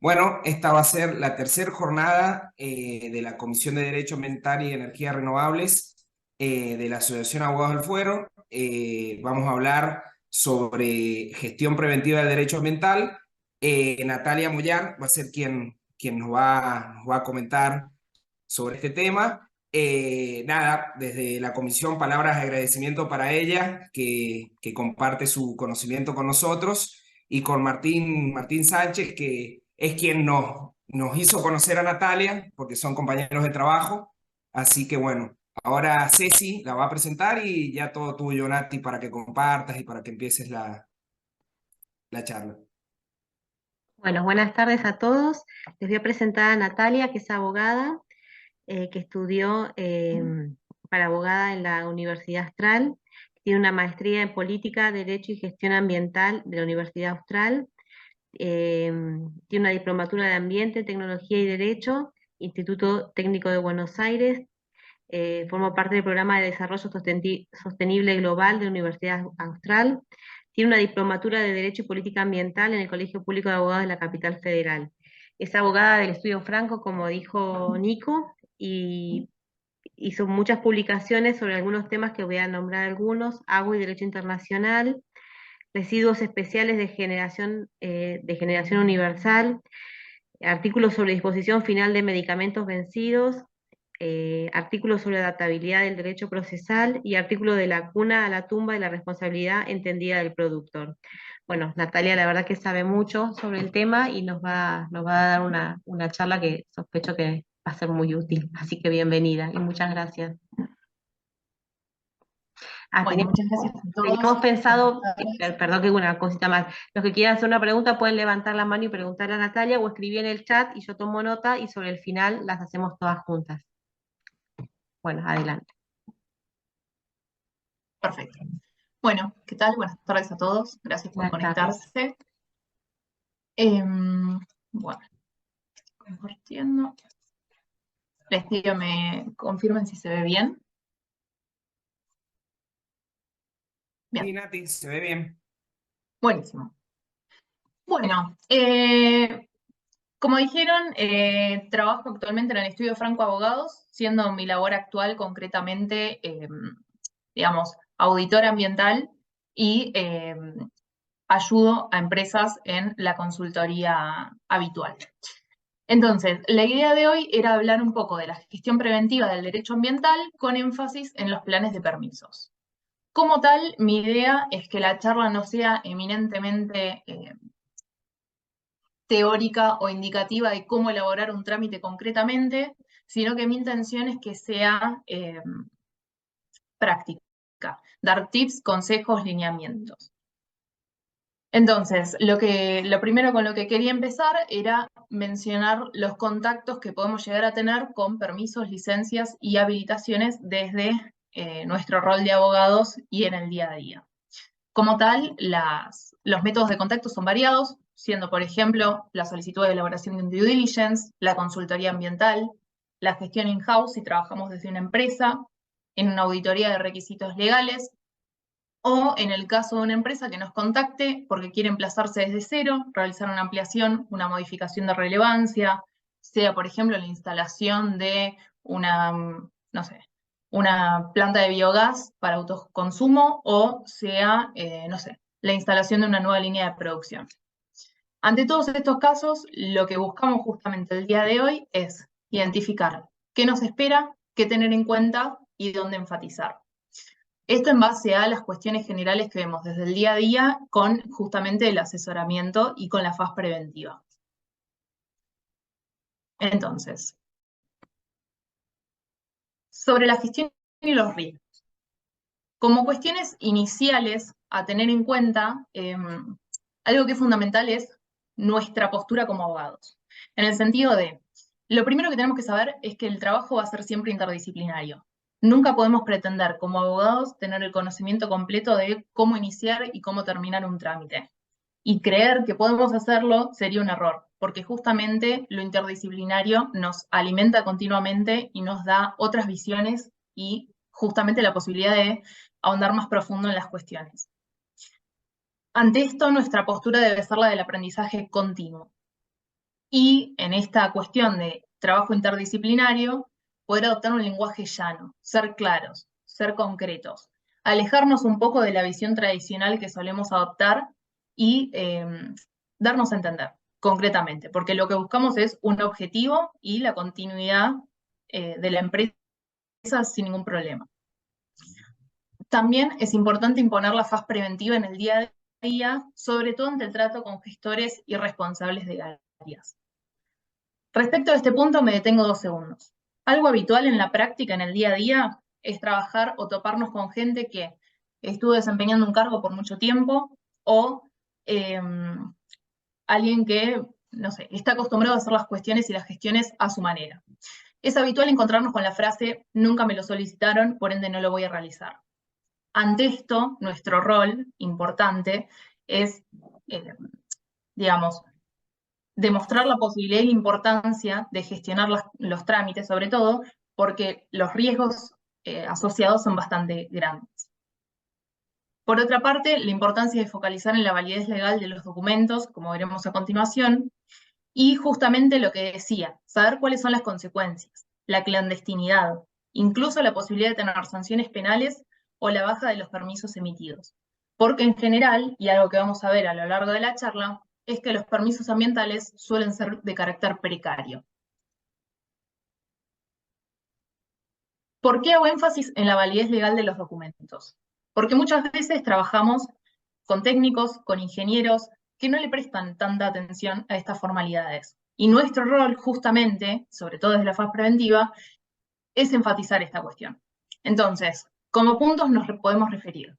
Bueno, esta va a ser la tercera jornada de la Comisión de Derecho Ambiental y Energías Renovables de la Asociación Abogados del Fuero. Vamos a hablar sobre gestión preventiva del derecho ambiental. Natalia Moyán va a ser quien nos va a comentar sobre este tema. Nada, desde la comisión, palabras de agradecimiento para ella, que comparte su conocimiento con nosotros, y con Martín Sánchez, que es quien nos hizo conocer a Natalia, porque son compañeros de trabajo. Así que bueno, ahora Ceci la va a presentar y ya todo tuyo, Nati, para que compartas y para que empieces la charla. Bueno, buenas tardes a todos. Les voy a presentar a Natalia, que es abogada, que estudió para abogada en la Universidad Austral. Tiene una maestría en Política, Derecho y Gestión Ambiental de la Universidad Austral. Tiene una diplomatura de Ambiente, Tecnología y Derecho, Instituto Técnico de Buenos Aires. Forma parte del Programa de Desarrollo Sostenible Global de la Universidad Austral. Tiene una diplomatura de Derecho y Política Ambiental en el Colegio Público de Abogados de la Capital Federal. Es abogada del Estudio Franco, como dijo Nico, y hizo muchas publicaciones sobre algunos temas que voy a nombrar algunos: agua y derecho internacional, residuos especiales de generación universal, artículos sobre disposición final de medicamentos vencidos, artículos sobre adaptabilidad del derecho procesal y artículos de la cuna a la tumba de la responsabilidad entendida del productor. Bueno, Natalia la verdad que sabe mucho sobre el tema y nos va a dar una charla que sospecho que va a ser muy útil. Así que bienvenida y muchas gracias. Bueno, muchas gracias a Teníamos todos. pensado, perdón que una cosita más, los que quieran hacer una pregunta pueden levantar la mano y preguntar a Natalia o escribir en el chat y yo tomo nota y sobre el final las hacemos todas juntas. Bueno, adelante. Perfecto. Bueno, ¿qué tal? Buenas tardes a todos. Gracias por Buenas tardes. conectarse. Bueno, compartiendo. Les pido me confirmen si se ve bien. Bien. Sí, Nati, se ve bien. Buenísimo. Bueno, como dijeron, trabajo actualmente en el Estudio Franco Abogados, siendo mi labor actual concretamente, digamos, auditora ambiental y ayudo a empresas en la consultoría habitual. Entonces, la idea de hoy era hablar un poco de la gestión preventiva del derecho ambiental con énfasis en los planes de permisos. Como tal, mi idea es que la charla no sea eminentemente teórica o indicativa de cómo elaborar un trámite concretamente, sino que mi intención es que sea práctica, dar tips, consejos, lineamientos. Entonces, lo primero con lo que quería empezar era mencionar los contactos que podemos llegar a tener con permisos, licencias y habilitaciones desde nuestro rol de abogados y en el día a día. Como tal, los métodos de contacto son variados, siendo, por ejemplo, la solicitud de elaboración de un due diligence, la consultoría ambiental, la gestión in-house si trabajamos desde una empresa, en una auditoría de requisitos legales, o en el caso de una empresa que nos contacte porque quiere emplazarse desde cero, realizar una ampliación, una modificación de relevancia, sea, por ejemplo, la instalación de una, no sé, una planta de biogás para autoconsumo, o sea, no sé, la instalación de una nueva línea de producción. Ante todos estos casos, lo que buscamos justamente el día de hoy es identificar qué nos espera, qué tener en cuenta y dónde enfatizar. Esto en base a las cuestiones generales que vemos desde el día a día con justamente el asesoramiento y con la fase preventiva. Entonces, sobre la gestión y los riesgos. Como cuestiones iniciales a tener en cuenta, algo que es fundamental es nuestra postura como abogados. En el sentido de, lo primero que tenemos que saber es que el trabajo va a ser siempre interdisciplinario. Nunca podemos pretender como abogados tener el conocimiento completo de cómo iniciar y cómo terminar un trámite. Y creer que podemos hacerlo sería un error, porque justamente lo interdisciplinario nos alimenta continuamente y nos da otras visiones y justamente la posibilidad de ahondar más profundo en las cuestiones. Ante esto, nuestra postura debe ser la del aprendizaje continuo. y en esta cuestión de trabajo interdisciplinario, poder adoptar un lenguaje llano, ser claros, ser concretos, alejarnos un poco de la visión tradicional que solemos adoptar y darnos a entender concretamente, porque lo que buscamos es un objetivo y la continuidad de la empresa sin ningún problema. También es importante imponer la faz preventiva en el día a día, sobre todo ante el trato con gestores y responsables de áreas. Respecto a este punto me detengo 2 segundos. Algo habitual en la práctica, en el día a día, es trabajar o toparnos con gente que estuvo desempeñando un cargo por mucho tiempo o alguien que, no sé, está acostumbrado a hacer las cuestiones y las gestiones a su manera. Es habitual encontrarnos con la frase, nunca me lo solicitaron, por ende no lo voy a realizar. Ante esto, nuestro rol importante es, digamos, demostrar la posibilidad y la importancia de gestionar los trámites, sobre todo porque los riesgos asociados son bastante grandes. Por otra parte, la importancia de focalizar en la validez legal de los documentos, como veremos a continuación, y justamente lo que decía, saber cuáles son las consecuencias, la clandestinidad, incluso la posibilidad de tener sanciones penales o la baja de los permisos emitidos. Porque en general, y algo que vamos a ver a lo largo de la charla, es que los permisos ambientales suelen ser de carácter precario. ¿Por qué hago énfasis en la validez legal de los documentos? Porque muchas veces trabajamos con técnicos, con ingenieros, que no le prestan tanta atención a estas formalidades. Y nuestro rol, justamente, sobre todo desde la fase preventiva, es enfatizar esta cuestión. Entonces, como puntos nos podemos referir,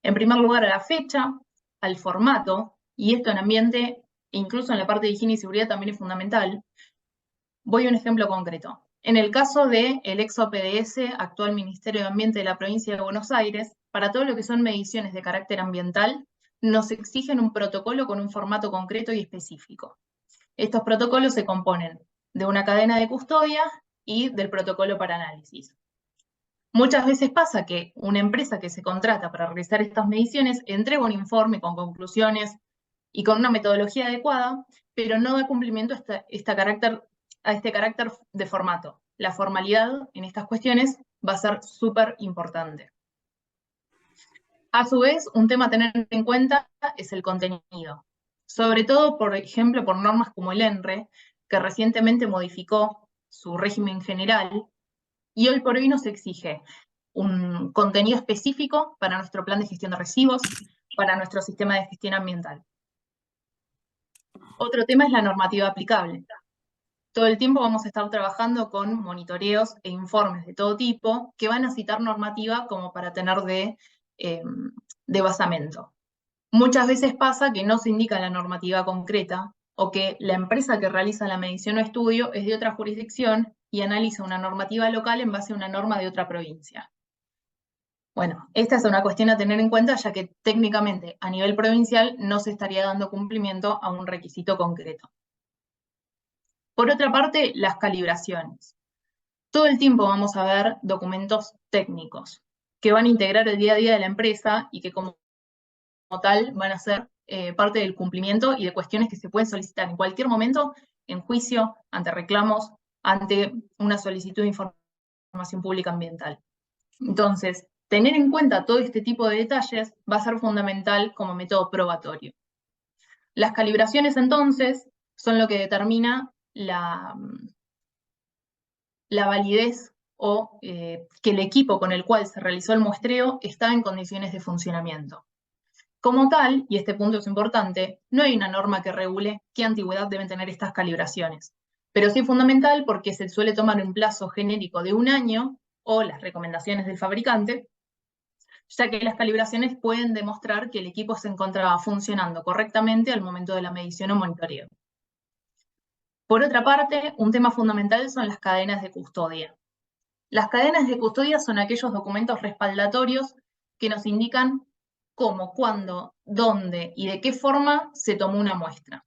en primer lugar, a la fecha, al formato, y esto en ambiente, e incluso en la parte de higiene y seguridad también es fundamental. Voy a un ejemplo concreto. En el caso del ExoPDS, actual Ministerio de Ambiente de la Provincia de Buenos Aires, para todo lo que son mediciones de carácter ambiental, nos exigen un protocolo con un formato concreto y específico. Estos protocolos se componen de una cadena de custodia y del protocolo para análisis. Muchas veces pasa que una empresa que se contrata para realizar estas mediciones entrega un informe con conclusiones y con una metodología adecuada, pero no da cumplimiento a este carácter de formato. La formalidad en estas cuestiones va a ser súper importante. A su vez, un tema a tener en cuenta es el contenido. Sobre todo, por ejemplo, por normas como el ENRE, que recientemente modificó su régimen general, y hoy por hoy nos exige un contenido específico para nuestro plan de gestión de residuos, para nuestro sistema de gestión ambiental. Otro tema es la normativa aplicable. Todo el tiempo vamos a estar trabajando con monitoreos e informes de todo tipo que van a citar normativa como para tener de basamento. Muchas veces pasa que no se indica la normativa concreta o que la empresa que realiza la medición o estudio es de otra jurisdicción y analiza una normativa local en base a una norma de otra provincia. Bueno, esta es una cuestión a tener en cuenta, ya que técnicamente a nivel provincial no se estaría dando cumplimiento a un requisito concreto. Por otra parte, las calibraciones. Todo el tiempo vamos a ver documentos técnicos que van a integrar el día a día de la empresa y que como tal van a ser parte del cumplimiento y de cuestiones que se pueden solicitar en cualquier momento en juicio, ante reclamos, ante una solicitud de información pública ambiental. Entonces, tener en cuenta todo este tipo de detalles va a ser fundamental como método probatorio. Las calibraciones, entonces, son lo que determina la validez o que el equipo con el cual se realizó el muestreo está en condiciones de funcionamiento. Como tal, y este punto es importante, no hay una norma que regule qué antigüedad deben tener estas calibraciones, pero sí es fundamental porque se suele tomar un plazo genérico de 1 año o las recomendaciones del fabricante, ya que las calibraciones pueden demostrar que el equipo se encontraba funcionando correctamente al momento de la medición o monitoreo. Por otra parte, un tema fundamental son las cadenas de custodia. Las cadenas de custodia son aquellos documentos respaldatorios que nos indican cómo, cuándo, dónde y de qué forma se tomó una muestra.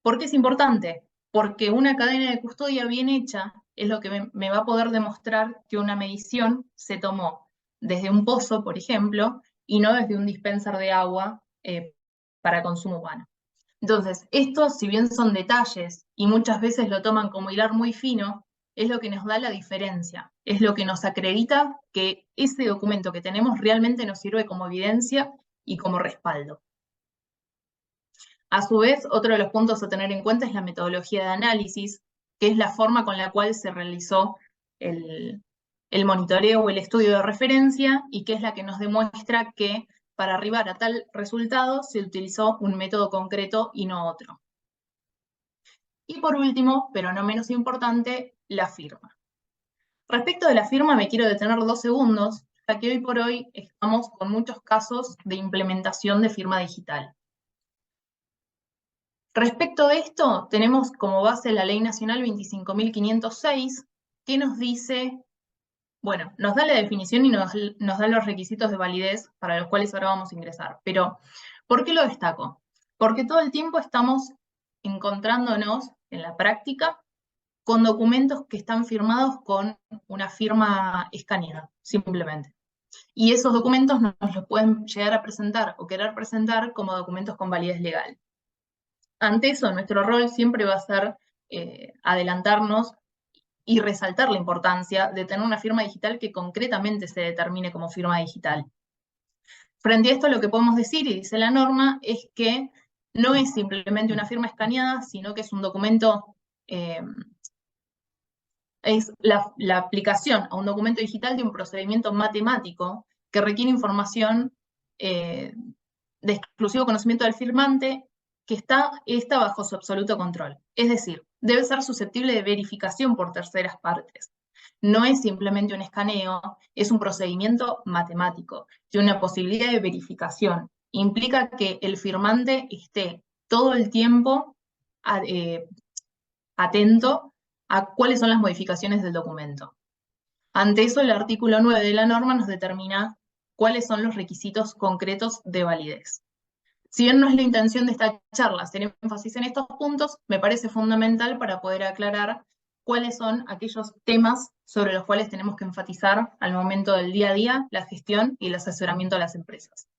¿Por qué es importante? Porque una cadena de custodia bien hecha es lo que me va a poder demostrar que una medición se tomó desde un pozo, por ejemplo, y no desde un dispenser de agua para consumo humano. Entonces, estos, si bien son detalles y muchas veces lo toman como hilar muy fino, es lo que nos da la diferencia, es lo que nos acredita que ese documento que tenemos realmente nos sirve como evidencia y como respaldo. A su vez, otro de los puntos a tener en cuenta es la metodología de análisis, que es la forma con la cual se realizó el monitoreo o el estudio de referencia y que es la que nos demuestra que para arribar a tal resultado se utilizó un método concreto y no otro. Y por último, pero no menos importante, la firma. Respecto de la firma me quiero detener 2 segundos, ya que hoy por hoy estamos con muchos casos de implementación de firma digital. Respecto de esto, tenemos como base la Ley Nacional 25.506, que nos dice, bueno, nos da la definición y nos da los requisitos de validez para los cuales ahora vamos a ingresar. Pero, ¿por qué lo destaco? Porque todo el tiempo estamos encontrándonos en la práctica con documentos que están firmados con una firma escaneada, simplemente. Y esos documentos nos los pueden llegar a presentar o querer presentar como documentos con validez legal. Ante eso, nuestro rol siempre va a ser adelantarnos y resaltar la importancia de tener una firma digital que concretamente se determine como firma digital. Frente a esto, lo que podemos decir, y dice la norma, es que no es simplemente una firma escaneada, sino que es un documento, es la aplicación a un documento digital de un procedimiento matemático que requiere información de exclusivo conocimiento del firmante que está bajo su absoluto control. Es decir, debe ser susceptible de verificación por terceras partes. No es simplemente un escaneo, es un procedimiento matemático, tiene una posibilidad de verificación. Implica que el firmante esté todo el tiempo atento a cuáles son las modificaciones del documento. Ante eso, el artículo 9 de la norma nos determina cuáles son los requisitos concretos de validez. Si bien no es la intención de esta charla hacer énfasis en estos puntos, me parece fundamental para poder aclarar cuáles son aquellos temas sobre los cuales tenemos que enfatizar al momento del día a día, la gestión y el asesoramiento a las empresas.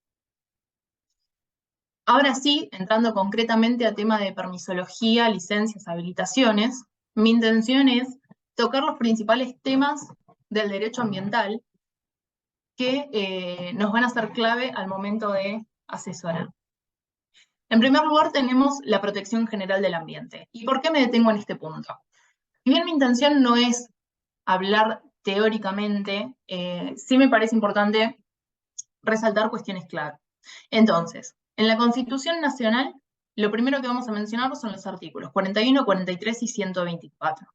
Ahora sí, entrando concretamente al tema de permisología, licencias, habilitaciones, mi intención es tocar los principales temas del derecho ambiental que nos van a ser clave al momento de asesorar. En primer lugar, tenemos la protección general del ambiente. ¿Y por qué me detengo en este punto? Si bien mi intención no es hablar teóricamente, sí me parece importante resaltar cuestiones clave. Entonces, en la Constitución Nacional, lo primero que vamos a mencionar son los artículos 41, 43 y 124.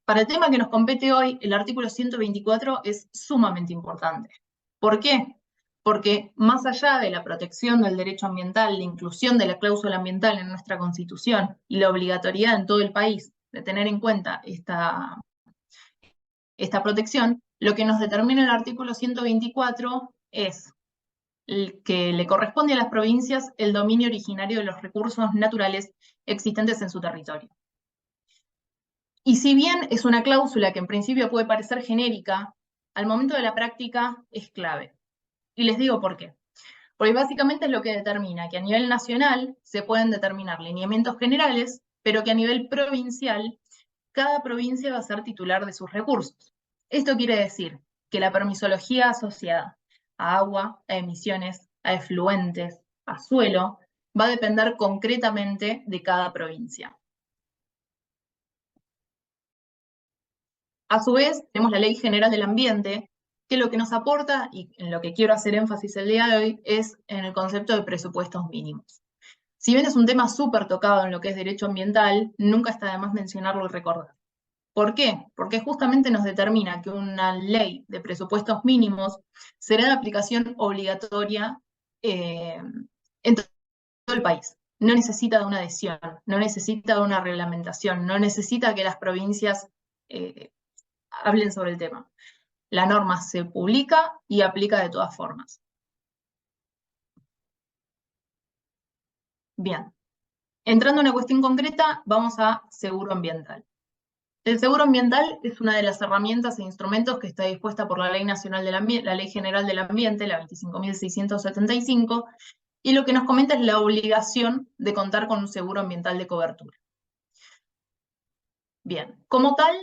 Para el tema que nos compete hoy, el artículo 124 es sumamente importante. ¿Por qué? Porque más allá de la protección del derecho ambiental, la inclusión de la cláusula ambiental en nuestra Constitución y la obligatoriedad en todo el país de tener en cuenta esta protección, lo que nos determina el artículo 124 es que le corresponde a las provincias el dominio originario de los recursos naturales existentes en su territorio. Y si bien es una cláusula que en principio puede parecer genérica, al momento de la práctica es clave. Y les digo por qué. Porque básicamente es lo que determina que a nivel nacional se pueden determinar lineamientos generales, pero que a nivel provincial, cada provincia va a ser titular de sus recursos. Esto quiere decir que la permisología asociada a agua, a emisiones, a efluentes, a suelo, va a depender concretamente de cada provincia. A su vez, tenemos la Ley General del Ambiente, que lo que nos aporta, y en lo que quiero hacer énfasis el día de hoy, es en el concepto de presupuestos mínimos. Si bien es un tema súper tocado en lo que es derecho ambiental, nunca está de más mencionarlo y recordar. ¿Por qué? Porque justamente nos determina que una ley de presupuestos mínimos será de aplicación obligatoria en todo el país. No necesita de una adhesión, no necesita de una reglamentación, no necesita que las provincias hablen sobre el tema. La norma se publica y aplica de todas formas. Bien, entrando en una cuestión concreta, vamos a seguro ambiental. El seguro ambiental es una de las herramientas e instrumentos que está dispuesta por la Ley Nacional del Ambiente, la Ley General del Ambiente, la 25.675, y lo que nos comenta es la obligación de contar con un seguro ambiental de cobertura. Bien, como tal,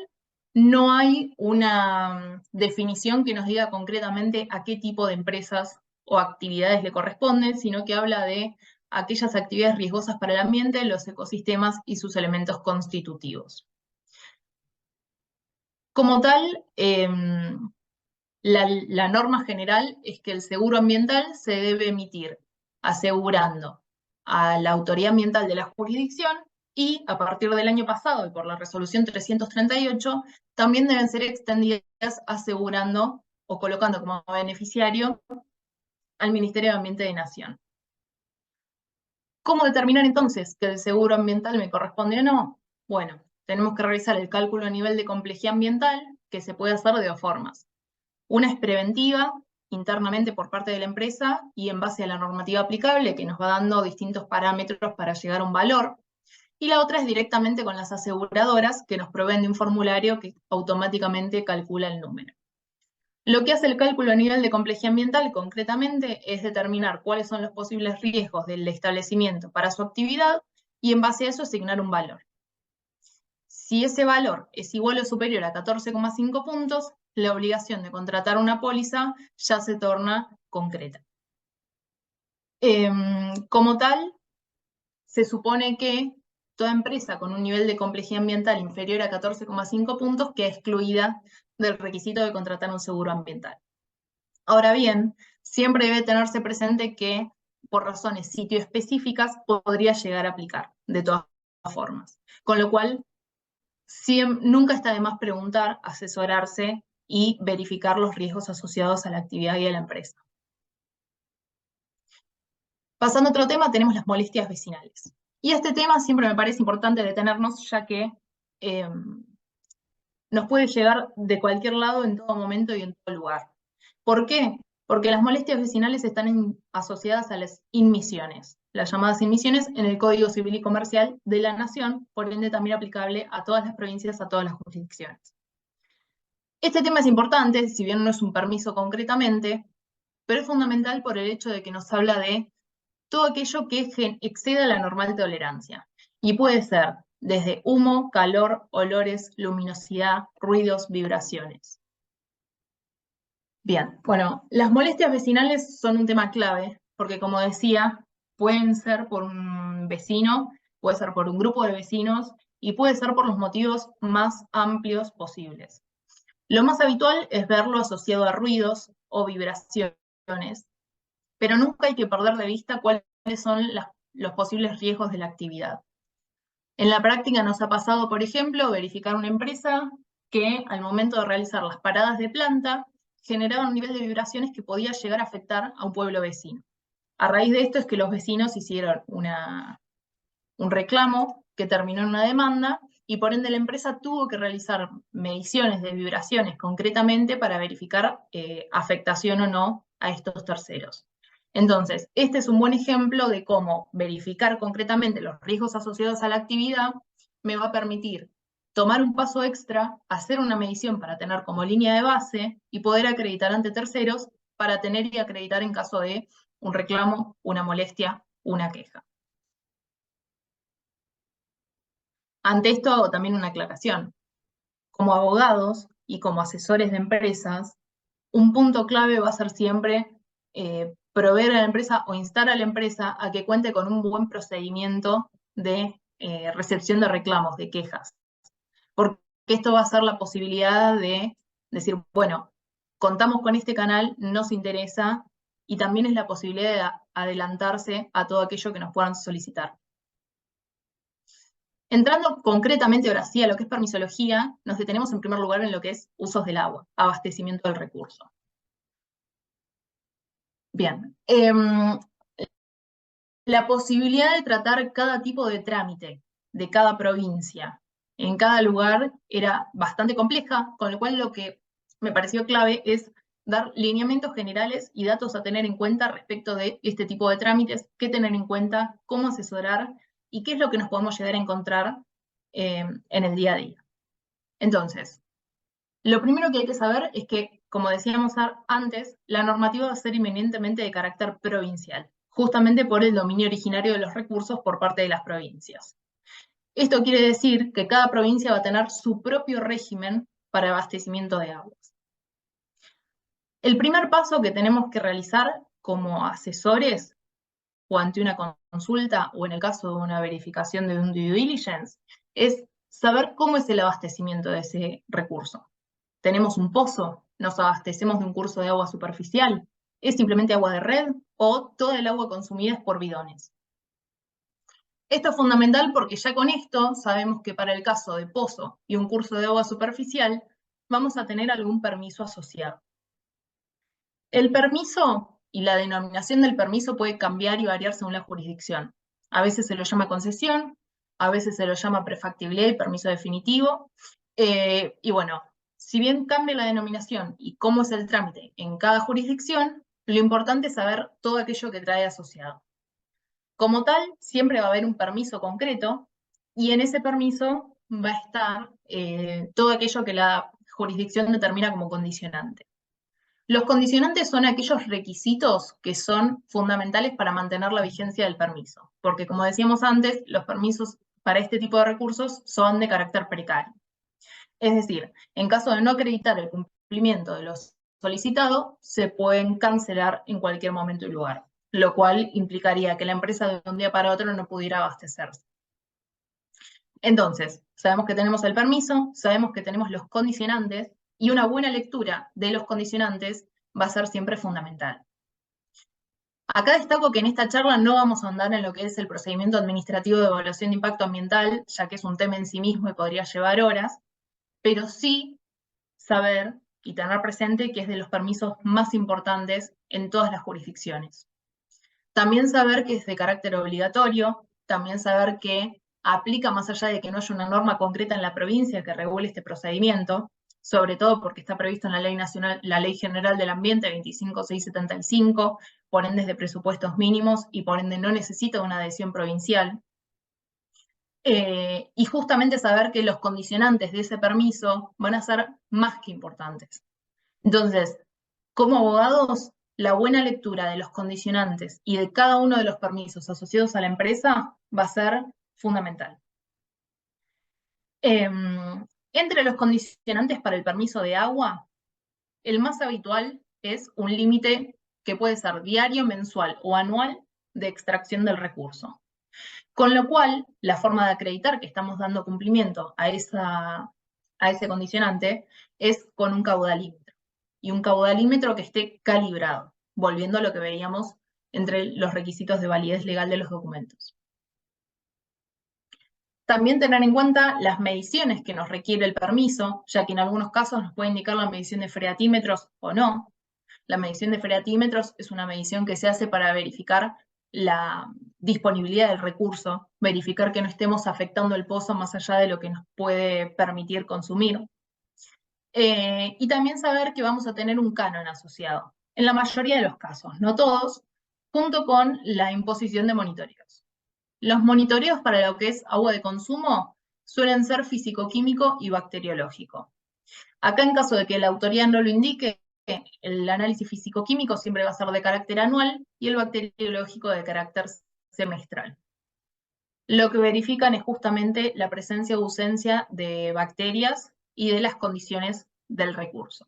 no hay una definición que nos diga concretamente a qué tipo de empresas o actividades le corresponden, sino que habla de aquellas actividades riesgosas para el ambiente, los ecosistemas y sus elementos constitutivos. Como tal, la norma general es que el seguro ambiental se debe emitir asegurando a la autoridad ambiental de la jurisdicción y a partir del año pasado y por la resolución 338 también deben ser extendidas asegurando o colocando como beneficiario al Ministerio de Ambiente de Nación. ¿Cómo determinar entonces que el seguro ambiental me corresponde o no? Bueno, tenemos que realizar el cálculo a nivel de complejidad ambiental, que se puede hacer de dos formas. Una es preventiva, internamente por parte de la empresa y en base a la normativa aplicable, que nos va dando distintos parámetros para llegar a un valor. Y la otra es directamente con las aseguradoras, que nos proveen de un formulario que automáticamente calcula el número. Lo que hace el cálculo a nivel de complejidad ambiental, concretamente, es determinar cuáles son los posibles riesgos del establecimiento para su actividad y en base a eso asignar un valor. Si ese valor es igual o superior a 14,5 puntos, la obligación de contratar una póliza ya se torna concreta. Como tal, se supone que toda empresa con un nivel de complejidad ambiental inferior a 14,5 puntos queda excluida del requisito de contratar un seguro ambiental. Ahora bien, siempre debe tenerse presente que por razones sitio-específicas podría llegar a aplicar, de todas formas. Con lo cual, nunca está de más preguntar, asesorarse y verificar los riesgos asociados a la actividad y a la empresa. Pasando a otro tema, tenemos las molestias vecinales. Y este tema siempre me parece importante detenernos, ya que nos puede llegar de cualquier lado, en todo momento y en todo lugar. ¿Por qué? Porque las molestias vecinales están asociadas a las inmisiones, las llamadas inmisiones en el Código Civil y Comercial de la Nación, por ende también aplicable a todas las provincias, a todas las jurisdicciones. Este tema es importante, si bien no es un permiso concretamente, pero es fundamental por el hecho de que nos habla de todo aquello que exceda la normal tolerancia. Y puede ser desde humo, calor, olores, luminosidad, ruidos, vibraciones. Bien, bueno, las molestias vecinales son un tema clave, porque como decía, pueden ser por un vecino, puede ser por un grupo de vecinos, y puede ser por los motivos más amplios posibles. Lo más habitual es verlo asociado a ruidos o vibraciones, pero nunca hay que perder de vista cuáles son los posibles riesgos de la actividad. En la práctica nos ha pasado, por ejemplo, verificar una empresa que al momento de realizar las paradas de planta generaba un nivel de vibraciones que podía llegar a afectar a un pueblo vecino. A raíz de esto es que los vecinos hicieron un reclamo que terminó en una demanda y por ende la empresa tuvo que realizar mediciones de vibraciones concretamente para verificar afectación o no a estos terceros. Entonces, este es un buen ejemplo de cómo verificar concretamente los riesgos asociados a la actividad me va a permitir tomar un paso extra, hacer una medición para tener como línea de base y poder acreditar ante terceros para tener y acreditar en caso de un reclamo, una molestia, una queja. Ante esto hago también una aclaración. Como abogados y como asesores de empresas, un punto clave va a ser siempre proveer a la empresa o instar a la empresa a que cuente con un buen procedimiento de recepción de reclamos, de quejas. Porque esto va a ser la posibilidad de decir, bueno, contamos con este canal, nos interesa, y también es la posibilidad de adelantarse a todo aquello que nos puedan solicitar. Entrando concretamente ahora sí a lo que es permisología, nos detenemos en primer lugar en lo que es usos del agua, abastecimiento del recurso. Bien, la posibilidad de tratar cada tipo de trámite de cada provincia en cada lugar era bastante compleja, con lo cual lo que me pareció clave es dar lineamientos generales y datos a tener en cuenta respecto de este tipo de trámites, qué tener en cuenta, cómo asesorar y qué es lo que nos podemos llegar a encontrar en el día a día. Entonces, lo primero que hay que saber es que, como decíamos antes, la normativa va a ser inminentemente de carácter provincial, justamente por el dominio originario de los recursos por parte de las provincias. Esto quiere decir que cada provincia va a tener su propio régimen para abastecimiento de aguas. El primer paso que tenemos que realizar como asesores o ante una consulta o en el caso de una verificación de un due diligence es saber cómo es el abastecimiento de ese recurso. ¿Tenemos un pozo? ¿Nos abastecemos de un curso de agua superficial? ¿Es simplemente agua de red o toda el agua consumida es por bidones? Esto es fundamental porque ya con esto sabemos que para el caso de pozo y un curso de agua superficial vamos a tener algún permiso asociado. El permiso y la denominación del permiso puede cambiar y variar según la jurisdicción. A veces se lo llama concesión, a veces se lo llama prefactibilidad y permiso definitivo. Y bueno, si bien cambia la denominación y cómo es el trámite en cada jurisdicción, lo importante es saber todo aquello que trae asociado. Como tal, siempre va a haber un permiso concreto y en ese permiso va a estar todo aquello que la jurisdicción determina como condicionante. Los condicionantes son aquellos requisitos que son fundamentales para mantener la vigencia del permiso, porque como decíamos antes, los permisos para este tipo de recursos son de carácter precario. Es decir, en caso de no acreditar el cumplimiento de lo solicitado, se pueden cancelar en cualquier momento y lugar, lo cual implicaría que la empresa de un día para otro no pudiera abastecerse. Entonces, sabemos que tenemos el permiso, sabemos que tenemos los condicionantes, y una buena lectura de los condicionantes va a ser siempre fundamental. Acá destaco que en esta charla no vamos a andar en lo que es el procedimiento administrativo de evaluación de impacto ambiental, ya que es un tema en sí mismo y podría llevar horas, pero sí saber y tener presente que es de los permisos más importantes en todas las jurisdicciones. También saber que es de carácter obligatorio, también saber que aplica más allá de que no haya una norma concreta en la provincia que regule este procedimiento, sobre todo porque está previsto en la Ley Nacional, la Ley General del Ambiente 25675, por ende es de presupuestos mínimos y por ende no necesita una adhesión provincial. Y justamente saber que los condicionantes de ese permiso van a ser más que importantes. Entonces, como abogados, la buena lectura de los condicionantes y de cada uno de los permisos asociados a la empresa va a ser fundamental. Entre los condicionantes para el permiso de agua, el más habitual es un límite que puede ser diario, mensual o anual de extracción del recurso. Con lo cual, la forma de acreditar que estamos dando cumplimiento a ese condicionante es con un caudalímetro. Y un caudalímetro que esté calibrado, volviendo a lo que veíamos entre los requisitos de validez legal de los documentos. También tener en cuenta las mediciones que nos requiere el permiso, ya que en algunos casos nos puede indicar la medición de freatímetros o no. La medición de freatímetros es una medición que se hace para verificar la disponibilidad del recurso, verificar que no estemos afectando el pozo más allá de lo que nos puede permitir consumir. Y también saber que vamos a tener un canon asociado, en la mayoría de los casos, no todos, junto con la imposición de monitoreos. Los monitoreos para lo que es agua de consumo suelen ser físico-químico y bacteriológico. Acá, en caso de que la autoridad no lo indique, el análisis físico-químico siempre va a ser de carácter anual y el bacteriológico de carácter semestral. Lo que verifican es justamente la presencia o ausencia de bacterias y de las condiciones del recurso.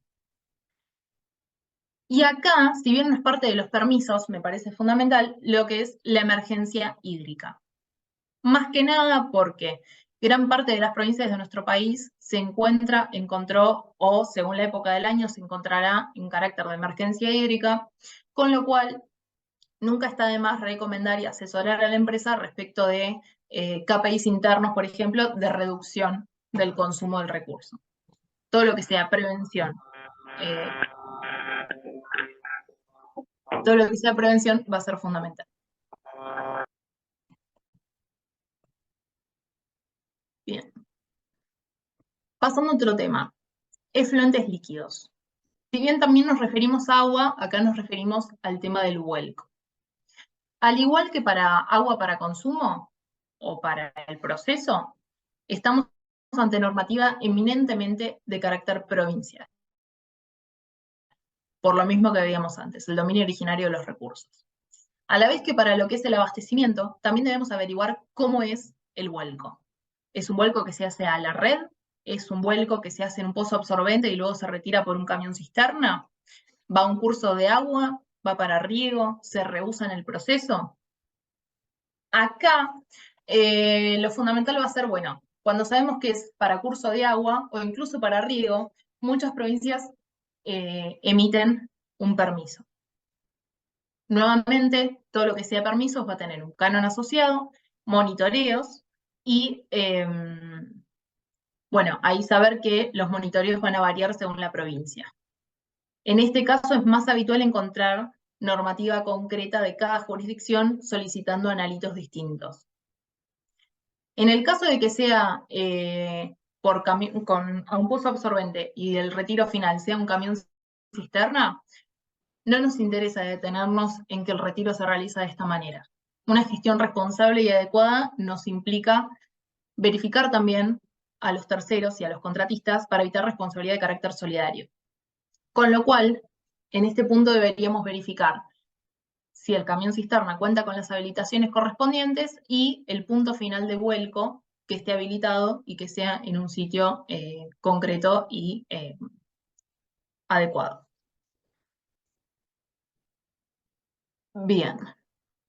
Y acá, si bien no es parte de los permisos, me parece fundamental lo que es la emergencia hídrica. Más que nada porque gran parte de las provincias de nuestro país encontró, o según la época del año, se encontrará en carácter de emergencia hídrica, con lo cual nunca está de más recomendar y asesorar a la empresa respecto de KPIs internos, por ejemplo, de reducción del consumo del recurso. Todo lo que sea prevención. Todo lo que sea prevención va a ser fundamental. Bien. Pasando a otro tema, efluentes líquidos. Si bien también nos referimos a agua, acá nos referimos al tema del vuelco. Al igual que para agua para consumo o para el proceso, estamos ante normativa eminentemente de carácter provincial. Por lo mismo que veíamos antes, el dominio originario de los recursos. A la vez que para lo que es el abastecimiento, también debemos averiguar cómo es el vuelco. ¿Es un vuelco que se hace a la red? ¿Es un vuelco que se hace en un pozo absorbente y luego se retira por un camión cisterna? ¿Va a un curso de agua? ¿Va para riego? ¿Se reusa en el proceso? Acá lo fundamental va a ser, bueno, cuando sabemos que es para curso de agua o incluso para riego, muchas provincias emiten un permiso. Nuevamente, todo lo que sea permisos va a tener un canon asociado, monitoreos y, bueno, ahí saber que los monitoreos van a variar según la provincia. En este caso es más habitual encontrar normativa concreta de cada jurisdicción solicitando analitos distintos. En el caso de que sea a un pozo absorbente y el retiro final sea un camión cisterna, no nos interesa detenernos en que el retiro se realiza de esta manera. Una gestión responsable y adecuada nos implica verificar también a los terceros y a los contratistas para evitar responsabilidad de carácter solidario. Con lo cual, en este punto deberíamos verificar si el camión cisterna cuenta con las habilitaciones correspondientes y el punto final de vuelco que esté habilitado y que sea en un sitio concreto y adecuado. Bien.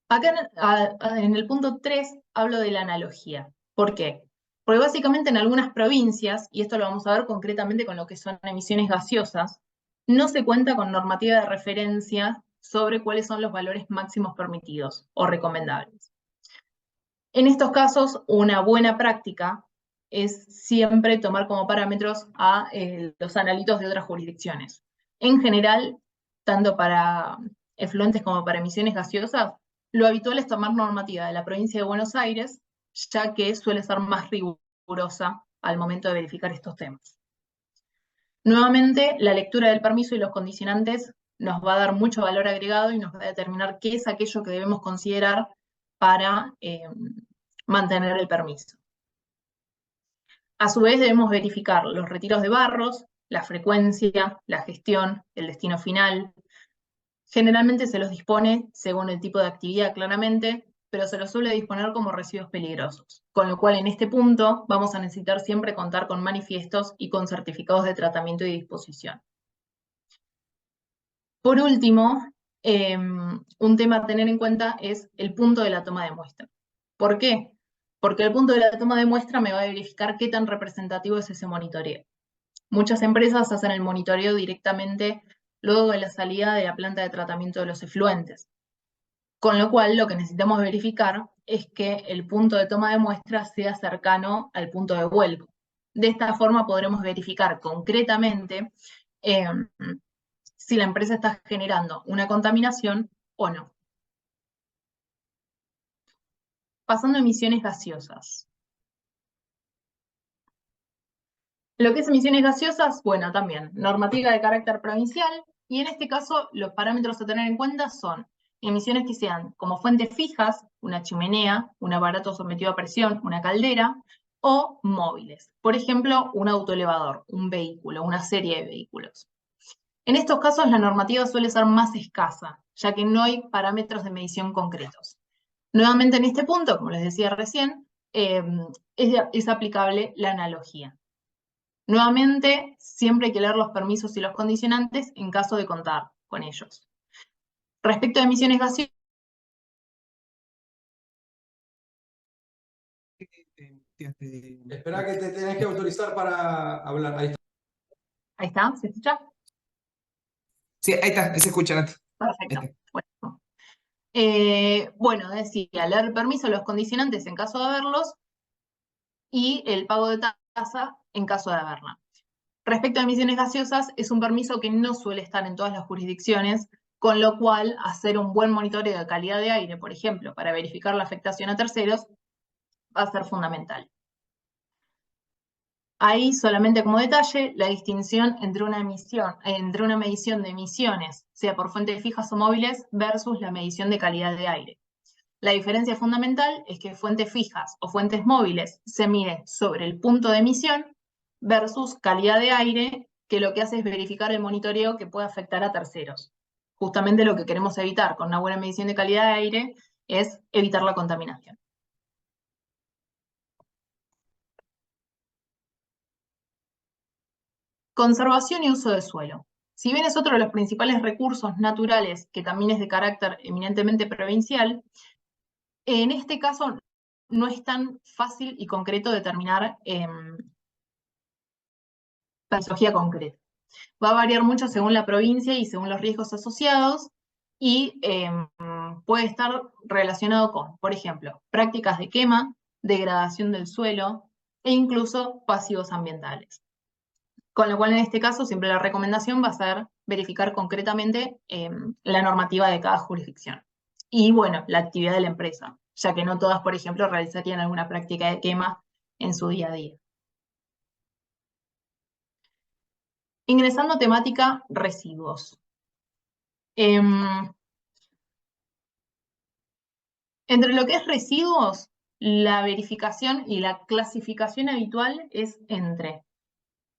Acá en el punto 3 hablo de la analogía. ¿Por qué? Porque básicamente en algunas provincias, y esto lo vamos a ver concretamente con lo que son emisiones gaseosas, no se cuenta con normativa de referencia sobre cuáles son los valores máximos permitidos o recomendables. En estos casos, una buena práctica es siempre tomar como parámetros a los analitos de otras jurisdicciones. En general, tanto para efluentes como para emisiones gaseosas, lo habitual es tomar normativa de la provincia de Buenos Aires, ya que suele ser más rigurosa al momento de verificar estos temas. Nuevamente, la lectura del permiso y los condicionantes nos va a dar mucho valor agregado y nos va a determinar qué es aquello que debemos considerar para mantener el permiso. A su vez, debemos verificar los retiros de barros, la frecuencia, la gestión, el destino final. Generalmente se los dispone según el tipo de actividad claramente, pero se los suele disponer como residuos peligrosos. Con lo cual, en este punto, vamos a necesitar siempre contar con manifiestos y con certificados de tratamiento y disposición. Por último, un tema a tener en cuenta es el punto de la toma de muestra. ¿Por qué? Porque el punto de la toma de muestra me va a verificar qué tan representativo es ese monitoreo. Muchas empresas hacen el monitoreo directamente luego de la salida de la planta de tratamiento de los efluentes. Con lo cual, lo que necesitamos verificar es que el punto de toma de muestra sea cercano al punto de vuelco. De esta forma podremos verificar concretamente si la empresa está generando una contaminación o no. Pasando a emisiones gaseosas. Lo que es emisiones gaseosas, bueno, también normativa de carácter provincial, y en este caso los parámetros a tener en cuenta son emisiones que sean como fuentes fijas, una chimenea, un aparato sometido a presión, una caldera, o móviles. Por ejemplo, un autoelevador, un vehículo, una serie de vehículos. En estos casos la normativa suele ser más escasa, ya que no hay parámetros de medición concretos. Nuevamente en este punto, como les decía recién, es aplicable la analogía. Nuevamente, siempre hay que leer los permisos y los condicionantes en caso de contar con ellos. Respecto a emisiones gaseosas, Espera que te tenés que autorizar para hablar. Ahí está. ahí está, ¿se escucha? Sí, ahí está, ahí se escucha, Nati. Perfecto. Ahí está. Bueno. Bueno, decía, leer permiso, los condicionantes en caso de haberlos y el pago de tasa en caso de haberla. Respecto a emisiones gaseosas, es un permiso que no suele estar en todas las jurisdicciones, con lo cual hacer un buen monitoreo de calidad de aire, por ejemplo, para verificar la afectación a terceros, va a ser fundamental. Ahí, solamente como detalle, la distinción entre una medición de emisiones, sea por fuentes fijas o móviles, versus la medición de calidad de aire. La diferencia fundamental es que fuentes fijas o fuentes móviles se mide sobre el punto de emisión versus calidad de aire, que lo que hace es verificar el monitoreo que puede afectar a terceros. justamente lo que queremos evitar con una buena medición de calidad de aire es evitar la contaminación. Conservación y uso de suelo. Si bien es otro de los principales recursos naturales, que también es de carácter eminentemente provincial, en este caso no es tan fácil y concreto determinar patología concreta. Va a variar mucho según la provincia y según los riesgos asociados, y puede estar relacionado con, por ejemplo, prácticas de quema, degradación del suelo e incluso pasivos ambientales. Con lo cual, en este caso, siempre la recomendación va a ser verificar concretamente la normativa de cada jurisdicción. Y bueno, la actividad de la empresa, ya que no todas, por ejemplo, realizarían alguna práctica de quema en su día a día. Ingresando temática residuos. Entre lo que es residuos, la verificación y la clasificación habitual es entre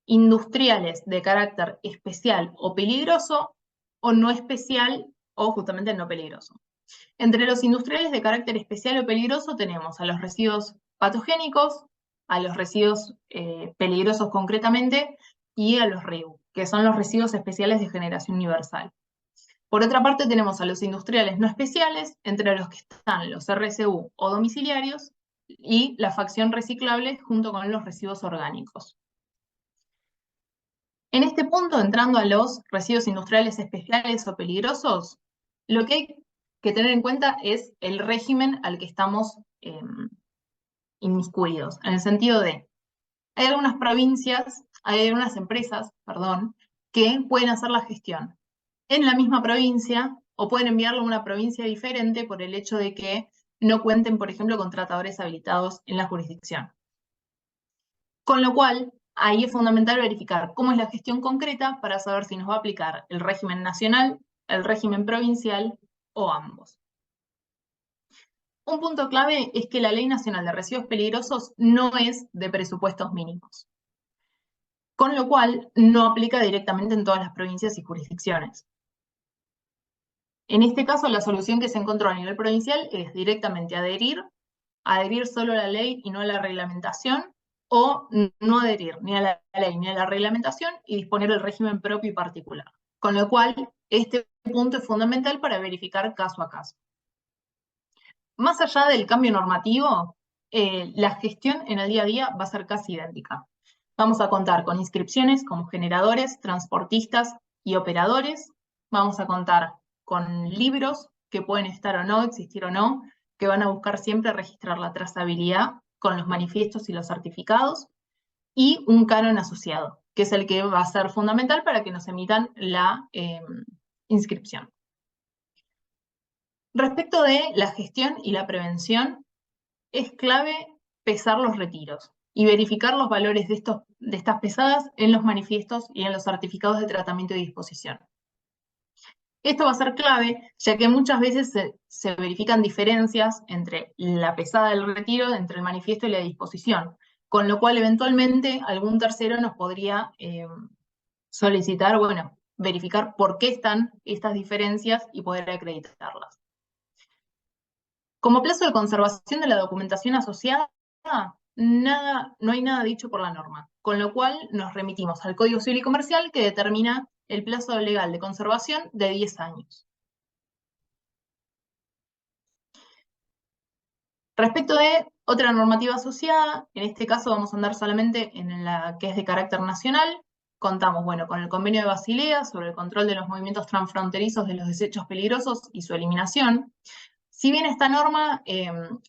industriales de carácter especial o peligroso, o no especial o justamente no peligroso. Entre los industriales de carácter especial o peligroso tenemos a los residuos patogénicos, a los residuos peligrosos concretamente, y a los REU, que son los residuos especiales de generación universal. Por otra parte, tenemos a los industriales no especiales, entre los que están los RCU o domiciliarios, y la facción reciclable junto con los residuos orgánicos. En este punto, entrando a los residuos industriales especiales o peligrosos, lo que hay que tener en cuenta es el régimen al que estamos inmiscuidos, en el sentido de, hay algunas empresas, que pueden hacer la gestión en la misma provincia o pueden enviarlo a una provincia diferente por el hecho de que no cuenten, por ejemplo, con tratadores habilitados en la jurisdicción. Con lo cual, ahí es fundamental verificar cómo es la gestión concreta para saber si nos va a aplicar el régimen nacional, el régimen provincial o ambos. Un punto clave es que la Ley Nacional de Residuos Peligrosos no es de presupuestos mínimos, con lo cual no aplica directamente en todas las provincias y jurisdicciones. En este caso, la solución que se encontró a nivel provincial es directamente adherir solo a la ley y no a la reglamentación, o no adherir ni a la ley ni a la reglamentación y disponer del régimen propio y particular. Con lo cual, este punto es fundamental para verificar caso a caso. Más allá del cambio normativo, la gestión en el día a día va a ser casi idéntica. Vamos a contar con inscripciones como generadores, transportistas y operadores. Vamos a contar con libros que pueden estar o no, existir o no, que van a buscar siempre registrar la trazabilidad con los manifiestos y los certificados, y un canon asociado, que es el que va a ser fundamental para que nos emitan la inscripción. Respecto de la gestión y la prevención, es clave pesar los retiros y verificar los valores de estas pesadas en los manifiestos y en los certificados de tratamiento y disposición. Esto va a ser clave, ya que muchas veces se verifican diferencias entre la pesada del retiro, entre el manifiesto y la disposición, con lo cual eventualmente algún tercero nos podría solicitar, verificar por qué están estas diferencias y poder acreditarlas. Como plazo de conservación de la documentación asociada, no hay nada dicho por la norma, con lo cual nos remitimos al Código Civil y Comercial, que determina el plazo legal de conservación de 10 años. Respecto de otra normativa asociada, en este caso vamos a andar solamente en la que es de carácter nacional. Contamos, con el Convenio de Basilea sobre el control de los movimientos transfronterizos de los desechos peligrosos y su eliminación. Si bien esta norma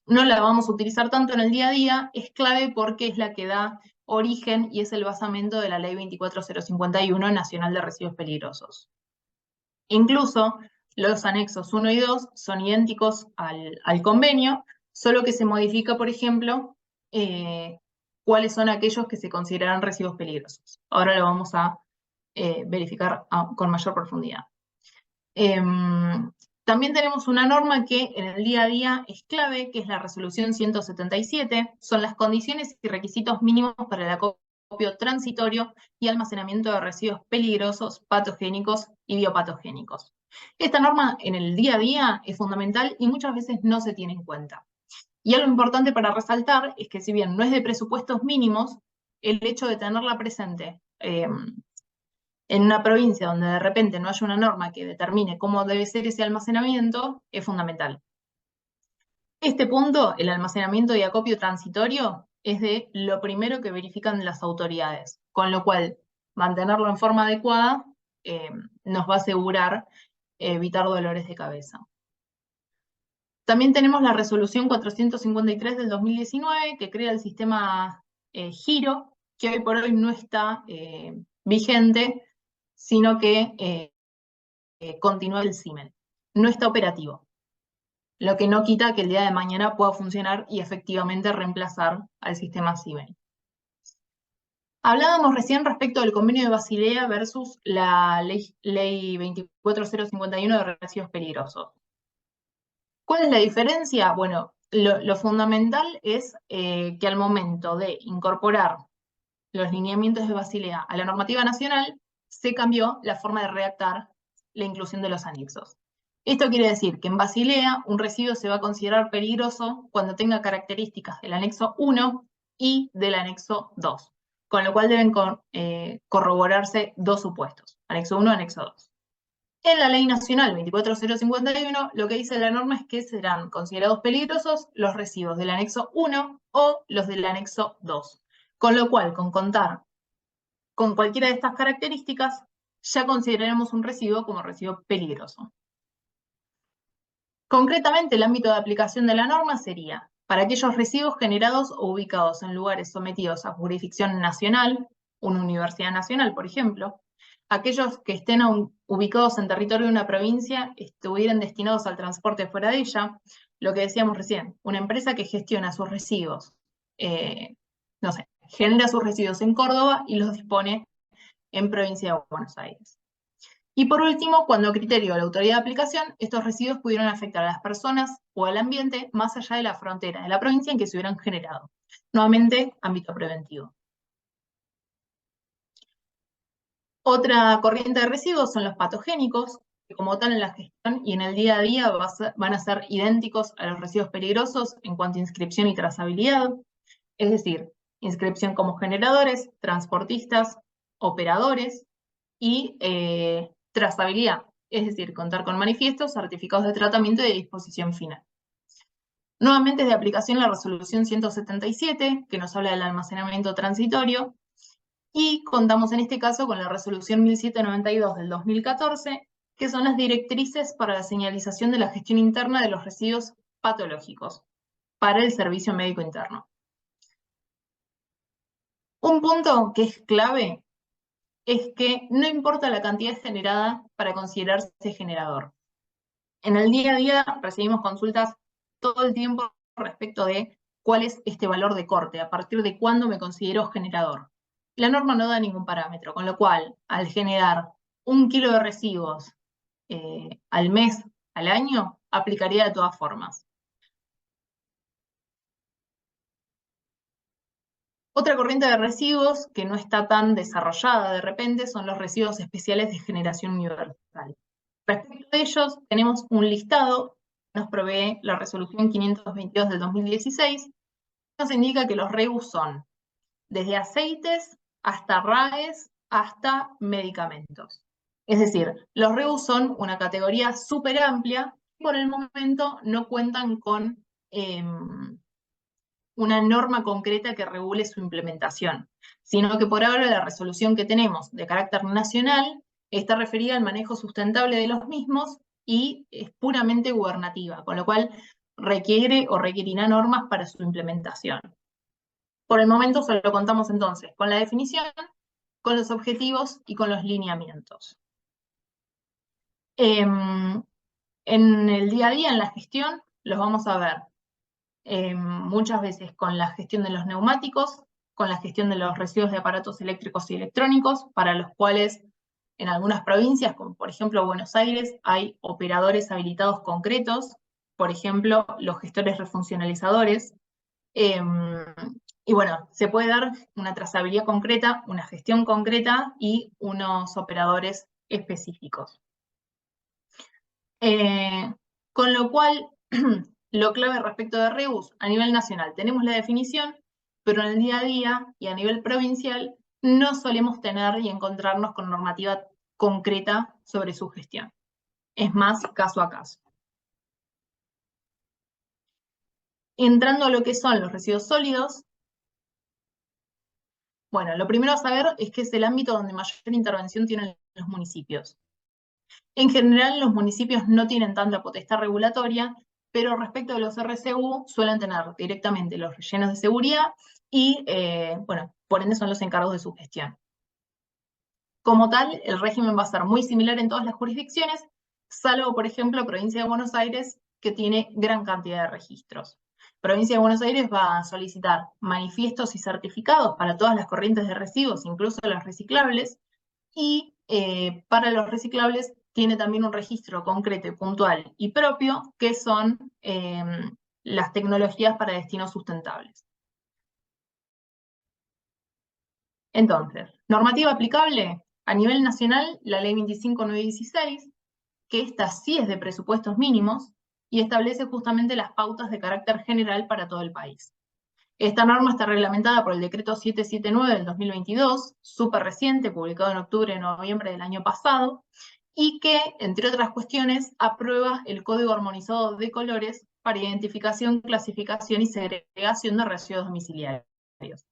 no la vamos a utilizar tanto en el día a día, es clave porque es la que da origen y es el basamento de la Ley 24051 Nacional de Residuos Peligrosos. Incluso los anexos 1 y 2 son idénticos al convenio, solo que se modifica, por ejemplo, cuáles son aquellos que se consideran residuos peligrosos. Ahora lo vamos a verificar con mayor profundidad. También tenemos una norma que en el día a día es clave, que es la resolución 177, son las condiciones y requisitos mínimos para el acopio transitorio y almacenamiento de residuos peligrosos, patogénicos y biopatogénicos. Esta norma en el día a día es fundamental y muchas veces no se tiene en cuenta. Y algo importante para resaltar es que si bien no es de presupuestos mínimos, el hecho de tenerla presente en una provincia donde de repente no haya una norma que determine cómo debe ser ese almacenamiento es fundamental. Este punto, el almacenamiento y acopio transitorio, es de lo primero que verifican las autoridades, con lo cual mantenerlo en forma adecuada nos va a asegurar evitar dolores de cabeza. También tenemos la resolución 453 del 2019 que crea el sistema Giro, que hoy por hoy no está vigente, sino que continúa el CIMEN. No está operativo, lo que no quita que el día de mañana pueda funcionar y efectivamente reemplazar al sistema CIMEN. Hablábamos recién respecto del convenio de Basilea versus la ley 24051 de residuos peligrosos. ¿Cuál es la diferencia? Bueno, lo fundamental es que al momento de incorporar los lineamientos de Basilea a la normativa nacional, se cambió la forma de redactar la inclusión de los anexos. Esto quiere decir que en Basilea un residuo se va a considerar peligroso cuando tenga características del anexo 1 y del anexo 2, con lo cual deben corroborarse dos supuestos, anexo 1 y anexo 2. En la Ley Nacional 24051, lo que dice la norma es que serán considerados peligrosos los residuos del anexo 1 o los del anexo 2. Con lo cual, con contar con cualquiera de estas características, ya consideraremos un residuo como residuo peligroso. Concretamente, el ámbito de aplicación de la norma sería para aquellos residuos generados o ubicados en lugares sometidos a jurisdicción nacional, una universidad nacional, por ejemplo, aquellos que estén ubicados en territorio de una provincia estuvieran destinados al transporte fuera de ella, lo que decíamos recién, una empresa que gestiona sus residuos, no sé, genera sus residuos en Córdoba y los dispone en provincia de Buenos Aires. Y por último, cuando a criterio de la autoridad de aplicación, estos residuos pudieron afectar a las personas o al ambiente más allá de la frontera de la provincia en que se hubieran generado. Nuevamente, ámbito preventivo. Otra corriente de residuos son los patogénicos, que como tal en la gestión y en el día a día van a ser idénticos a los residuos peligrosos en cuanto a inscripción y trazabilidad, es decir, inscripción como generadores, transportistas, operadores y trazabilidad, es decir, contar con manifiestos, certificados de tratamiento y de disposición final. Nuevamente es de aplicación la resolución 177, que nos habla del almacenamiento transitorio, y contamos en este caso con la resolución 1792 del 2014, que son las directrices para la señalización de la gestión interna de los residuos patológicos para el servicio médico interno. Un punto que es clave es que no importa la cantidad generada para considerarse generador. En el día a día recibimos consultas todo el tiempo respecto de cuál es este valor de corte, a partir de cuándo me considero generador. La norma no da ningún parámetro, con lo cual, al generar 1 kilo de residuos al mes, al año, aplicaría de todas formas. Otra corriente de residuos que no está tan desarrollada de repente son los residuos especiales de generación universal. Respecto a ellos, tenemos un listado que nos provee la resolución 522 del 2016, nos indica que los REUS son desde aceites hasta RAEs hasta medicamentos. Es decir, los REUS son una categoría súper amplia y por el momento no cuentan con una norma concreta que regule su implementación, sino que por ahora la resolución que tenemos de carácter nacional está referida al manejo sustentable de los mismos y es puramente gubernativa, con lo cual requiere o requerirá normas para su implementación. Por el momento solo contamos entonces con la definición, con los objetivos y con los lineamientos. En el día a día, en la gestión, los vamos a ver muchas veces con la gestión de los neumáticos, con la gestión de los residuos de aparatos eléctricos y electrónicos, para los cuales en algunas provincias, como por ejemplo Buenos Aires, hay operadores habilitados concretos, por ejemplo, los gestores refuncionalizadores. Y bueno, se puede dar una trazabilidad concreta, una gestión concreta y unos operadores específicos. Con lo cual, lo clave respecto de reuse a nivel nacional, tenemos la definición, pero en el día a día y a nivel provincial no solemos tener y encontrarnos con normativa concreta sobre su gestión. Es más caso a caso. Entrando a lo que son los residuos sólidos, bueno, lo primero a saber es que es el ámbito donde mayor intervención tienen los municipios. En general, los municipios no tienen tanta potestad regulatoria, pero respecto de los RCU suelen tener directamente los rellenos de seguridad y, bueno, por ende son los encargos de su gestión. Como tal, el régimen va a ser muy similar en todas las jurisdicciones, salvo, por ejemplo, Provincia de Buenos Aires, que tiene gran cantidad de registros. Provincia de Buenos Aires va a solicitar manifiestos y certificados para todas las corrientes de residuos, incluso los reciclables, y para los reciclables tiene también un registro concreto y puntual y propio, que son las tecnologías para destinos sustentables. Entonces, normativa aplicable a nivel nacional, la ley 25.916, que esta sí es de presupuestos mínimos y establece justamente las pautas de carácter general para todo el país. Esta norma está reglamentada por el decreto 779 del 2022, súper reciente, publicado en octubre y noviembre del año pasado, y que, entre otras cuestiones, aprueba el Código Armonizado de Colores para identificación, clasificación y segregación de residuos domiciliarios.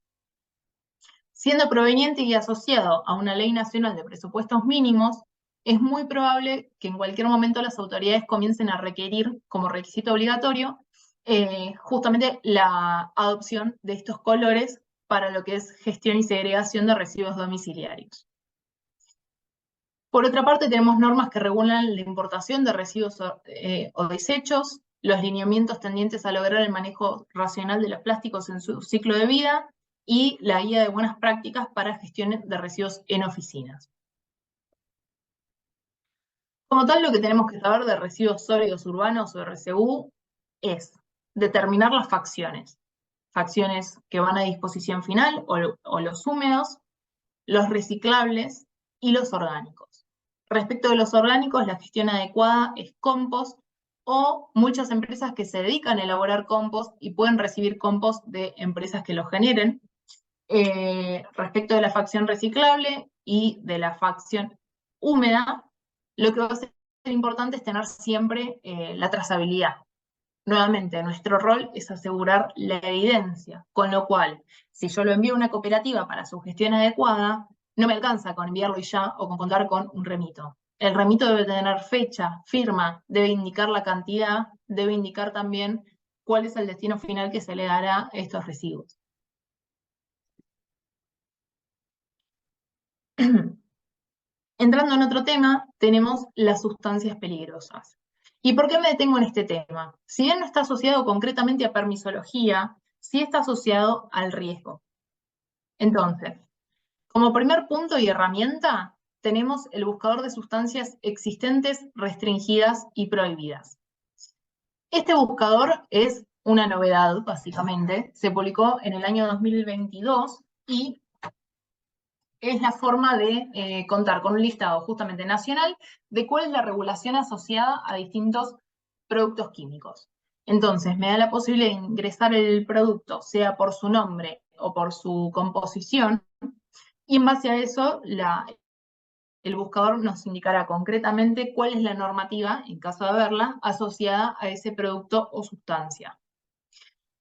Siendo proveniente y asociado a una ley nacional de presupuestos mínimos, es muy probable que en cualquier momento las autoridades comiencen a requerir como requisito obligatorio justamente la adopción de estos colores para lo que es gestión y segregación de residuos domiciliarios. Por otra parte, tenemos normas que regulan la importación de residuos o desechos, los lineamientos tendientes a lograr el manejo racional de los plásticos en su ciclo de vida y la guía de buenas prácticas para gestión de residuos en oficinas. Como tal, lo que tenemos que saber de residuos sólidos urbanos o RCU es determinar las facciones que van a disposición final o los húmedos, los reciclables y los orgánicos. Respecto de los orgánicos, la gestión adecuada es compost o muchas empresas que se dedican a elaborar compost y pueden recibir compost de empresas que lo generen. Respecto de la facción reciclable y de la facción húmeda, lo que va a ser importante es tener siempre la trazabilidad. Nuevamente, nuestro rol es asegurar la evidencia, con lo cual, si yo lo envío a una cooperativa para su gestión adecuada, no me alcanza con enviarlo y ya o con contar con un remito. El remito debe tener fecha, firma, debe indicar la cantidad, debe indicar también cuál es el destino final que se le dará a estos residuos. Entrando en otro tema, tenemos las sustancias peligrosas. ¿Y por qué me detengo en este tema? Si bien no está asociado concretamente a permisología, sí está asociado al riesgo. Entonces, como primer punto y herramienta, tenemos el buscador de sustancias existentes, restringidas y prohibidas. Este buscador es una novedad, básicamente. Se publicó en el año 2022 y es la forma de contar con un listado justamente nacional de cuál es la regulación asociada a distintos productos químicos. Entonces, me da la posibilidad de ingresar el producto, sea por su nombre o por su composición, y en base a eso, el buscador nos indicará concretamente cuál es la normativa, en caso de haberla, asociada a ese producto o sustancia.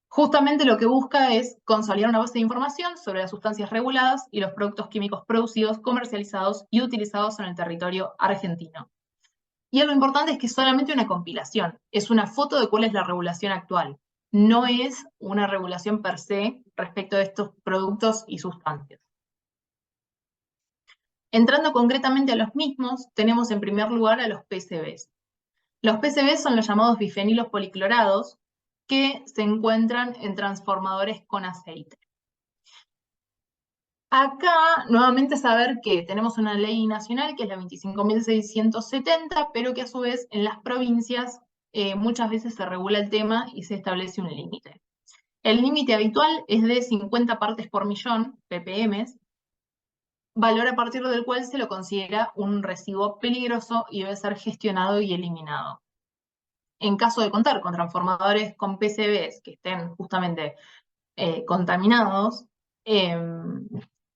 Justamente lo que busca es consolidar una base de información sobre las sustancias reguladas y los productos químicos producidos, comercializados y utilizados en el territorio argentino. Y lo importante es que es solamente una compilación, es una foto de cuál es la regulación actual, no es una regulación per se respecto de estos productos y sustancias. Entrando concretamente a los mismos, tenemos en primer lugar a los PCBs. Los PCBs son los llamados bifenilos policlorados, que se encuentran en transformadores con aceite. Acá, nuevamente, saber que tenemos una ley nacional, que es la 25.670, pero que a su vez en las provincias muchas veces se regula el tema y se establece un límite. El límite habitual es de 50 partes por millón, ppm, valor a partir del cual se lo considera un residuo peligroso y debe ser gestionado y eliminado. En caso de contar con transformadores con PCBs que estén justamente contaminados,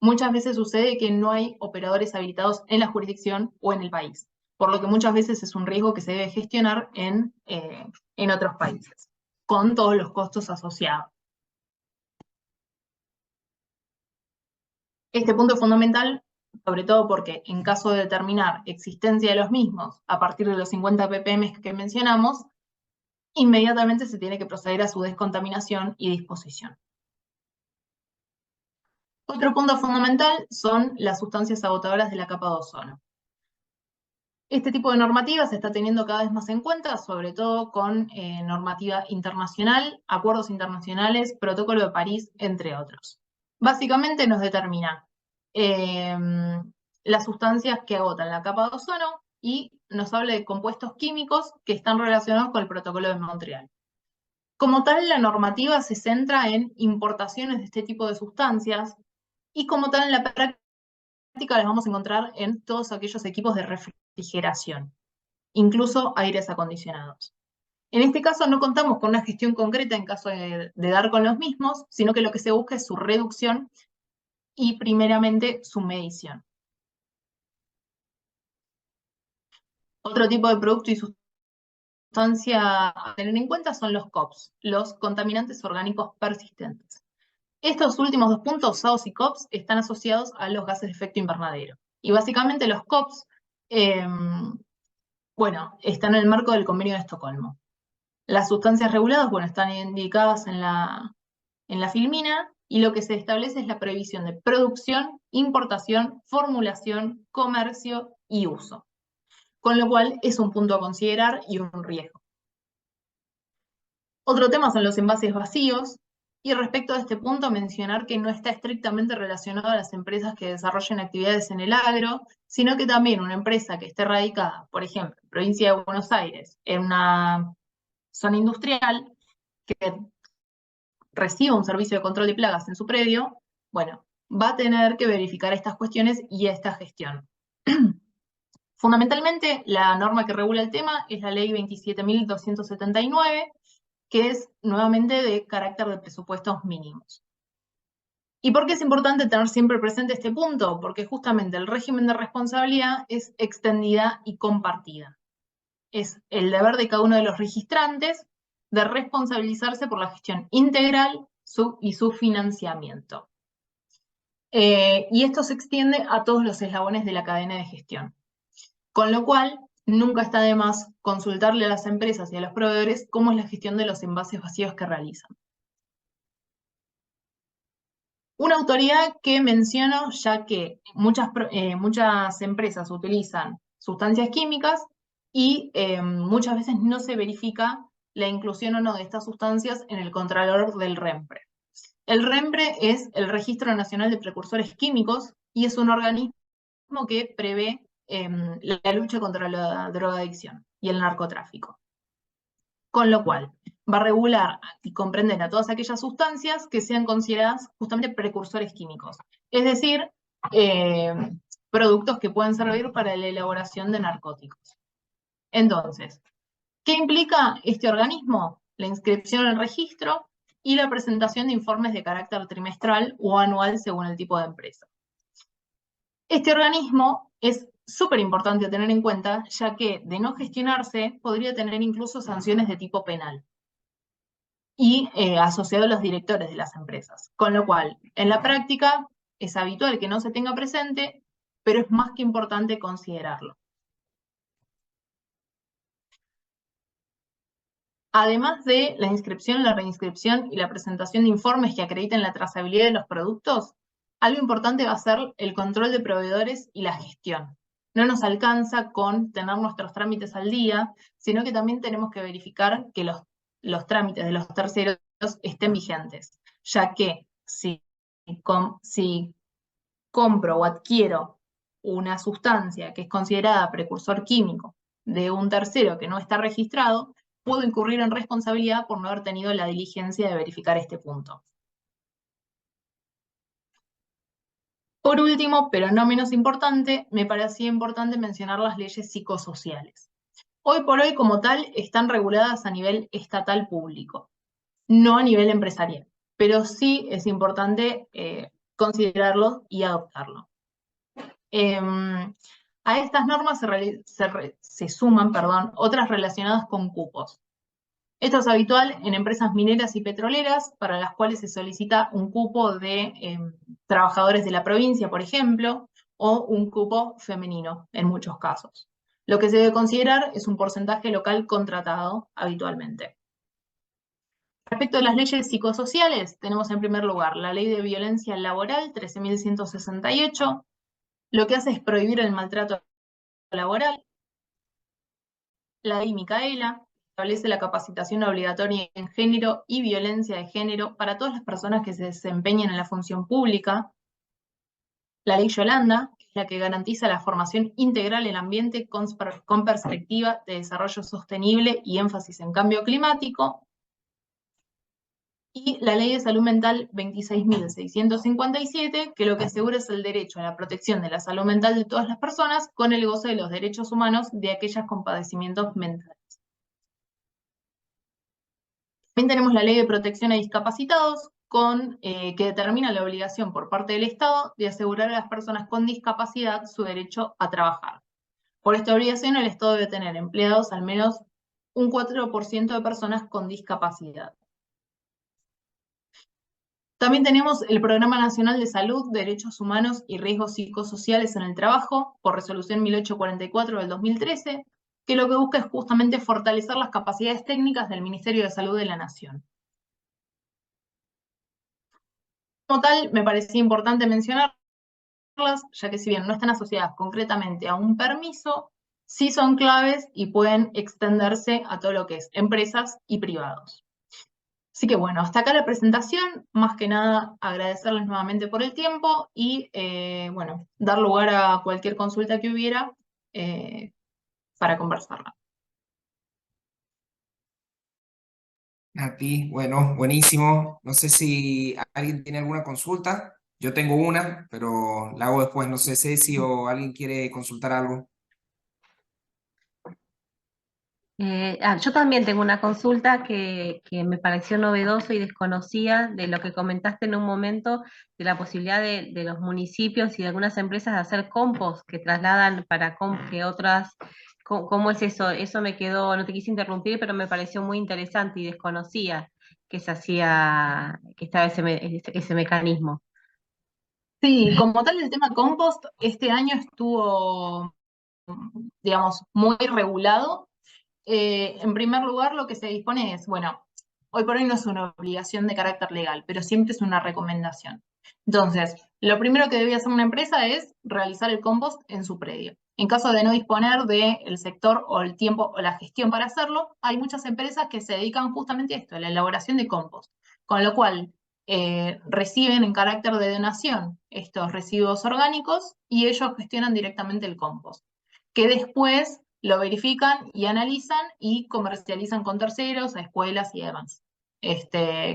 muchas veces sucede que no hay operadores habilitados en la jurisdicción o en el país, por lo que muchas veces es un riesgo que se debe gestionar en otros países, con todos los costos asociados. Este punto es fundamental, sobre todo porque en caso de determinar existencia de los mismos a partir de los 50 ppm que mencionamos, inmediatamente se tiene que proceder a su descontaminación y disposición. Otro punto fundamental son las sustancias agotadoras de la capa de ozono. Este tipo de normativa se está teniendo cada vez más en cuenta, sobre todo con normativa internacional, acuerdos internacionales, Protocolo de París, entre otros. Básicamente nos determina las sustancias que agotan la capa de ozono y nos habla de compuestos químicos que están relacionados con el Protocolo de Montreal. Como tal, la normativa se centra en importaciones de este tipo de sustancias y como tal en la práctica las vamos a encontrar en todos aquellos equipos de refrigeración, incluso aires acondicionados. En este caso no contamos con una gestión concreta en caso de dar con los mismos, sino que lo que se busca es su reducción y primeramente su medición. Otro tipo de producto y sustancia a tener en cuenta son los COPS, los contaminantes orgánicos persistentes. Estos últimos dos puntos, SAOS y COPS, están asociados a los gases de efecto invernadero. Y básicamente los COPS, están en el marco del Convenio de Estocolmo. Las sustancias reguladas, están indicadas en la filmina, y lo que se establece es la prohibición de producción, importación, formulación, comercio y uso. Con lo cual es un punto a considerar y un riesgo. Otro tema son los envases vacíos, y respecto a este punto mencionar que no está estrictamente relacionado a las empresas que desarrollen actividades en el agro, sino que también una empresa que esté radicada, por ejemplo, en provincia de Buenos Aires, en una zona industrial, que reciba un servicio de control de plagas en su predio, va a tener que verificar estas cuestiones y esta gestión. Fundamentalmente, la norma que regula el tema es la ley 27.279, que es nuevamente de carácter de presupuestos mínimos. ¿Y por qué es importante tener siempre presente este punto? Porque justamente el régimen de responsabilidad es extendida y compartida. Es el deber de cada uno de los registrantes de responsabilizarse por la gestión integral y su financiamiento. Y esto se extiende a todos los eslabones de la cadena de gestión. Con lo cual, nunca está de más consultarle a las empresas y a los proveedores cómo es la gestión de los envases vacíos que realizan. Una autoridad que menciono, ya que muchas empresas utilizan sustancias químicas y muchas veces no se verifica la inclusión o no de estas sustancias en el contralor del REMPRE. El REMPRE es el Registro Nacional de Precursores Químicos y es un organismo que prevé la lucha contra la drogadicción y el narcotráfico. Con lo cual, va a regular y comprender a todas aquellas sustancias que sean consideradas justamente precursores químicos. Es decir, productos que pueden servir para la elaboración de narcóticos. Entonces, ¿qué implica este organismo? La inscripción al registro y la presentación de informes de carácter trimestral o anual según el tipo de empresa. Este organismo es súper importante tener en cuenta, ya que de no gestionarse podría tener incluso sanciones de tipo penal y asociado a los directores de las empresas. Con lo cual, en la práctica es habitual que no se tenga presente, pero es más que importante considerarlo. Además de la inscripción, la reinscripción y la presentación de informes que acrediten la trazabilidad de los productos, algo importante va a ser el control de proveedores y la gestión. No nos alcanza con tener nuestros trámites al día, sino que también tenemos que verificar que los trámites de los terceros estén vigentes, ya que si compro o adquiero una sustancia que es considerada precursor químico de un tercero que no está registrado, puedo incurrir en responsabilidad por no haber tenido la diligencia de verificar este punto. Por último, pero no menos importante, me parecía importante mencionar las leyes psicosociales. Hoy por hoy, como tal, están reguladas a nivel estatal público, no a nivel empresarial, pero sí es importante considerarlo y adoptarlo. A estas normas se suman, otras relacionadas con cupos. Esto es habitual en empresas mineras y petroleras, para las cuales se solicita un cupo de trabajadores de la provincia, por ejemplo, o un cupo femenino, en muchos casos. Lo que se debe considerar es un porcentaje local contratado habitualmente. Respecto a las leyes psicosociales, tenemos en primer lugar la Ley de Violencia Laboral 13.168, lo que hace es prohibir el maltrato laboral. La Ley Micaela establece la capacitación obligatoria en género y violencia de género para todas las personas que se desempeñen en la función pública. La Ley Yolanda, que es la que garantiza la formación integral en ambiente con perspectiva de desarrollo sostenible y énfasis en cambio climático. Y la Ley de Salud Mental 26.657, que lo que asegura es el derecho a la protección de la salud mental de todas las personas con el goce de los derechos humanos de aquellas con padecimientos mentales. También tenemos la Ley de Protección a Discapacitados, que determina la obligación por parte del Estado de asegurar a las personas con discapacidad su derecho a trabajar. Por esta obligación, el Estado debe tener empleados al menos un 4% de personas con discapacidad. También tenemos el Programa Nacional de Salud, Derechos Humanos y Riesgos Psicosociales en el Trabajo, por resolución 1844 del 2013, que lo que busca es justamente fortalecer las capacidades técnicas del Ministerio de Salud de la Nación. Como tal, me parecía importante mencionarlas, ya que si bien no están asociadas concretamente a un permiso, sí son claves y pueden extenderse a todo lo que es empresas y privados. Así que bueno, hasta acá la presentación. Más que nada, agradecerles nuevamente por el tiempo y bueno, dar lugar a cualquier consulta que hubiera para conversarla. A ti, bueno, buenísimo. No sé si alguien tiene alguna consulta. Yo tengo una, pero la hago después. No sé, Ceci o alguien quiere consultar algo. Yo también tengo una consulta que me pareció novedoso y desconocía de lo que comentaste en un momento, de la posibilidad de los municipios y de algunas empresas de hacer compost que trasladan para que otras. ¿Cómo es eso? Eso me quedó, no te quise interrumpir, pero me pareció muy interesante y desconocía que se hacía, que estaba ese mecanismo. Sí, como tal el tema compost este año estuvo, digamos, muy regulado. En primer lugar, lo que se dispone es, bueno, hoy por hoy no es una obligación de carácter legal, pero siempre es una recomendación. Entonces, lo primero que debe hacer una empresa es realizar el compost en su predio. En caso de no disponer del sector o el tiempo o la gestión para hacerlo, hay muchas empresas que se dedican justamente a esto, a la elaboración de compost. Con lo cual, reciben en carácter de donación estos residuos orgánicos y ellos gestionan directamente el compost, que después lo verifican y analizan y comercializan con terceros, a escuelas y demás.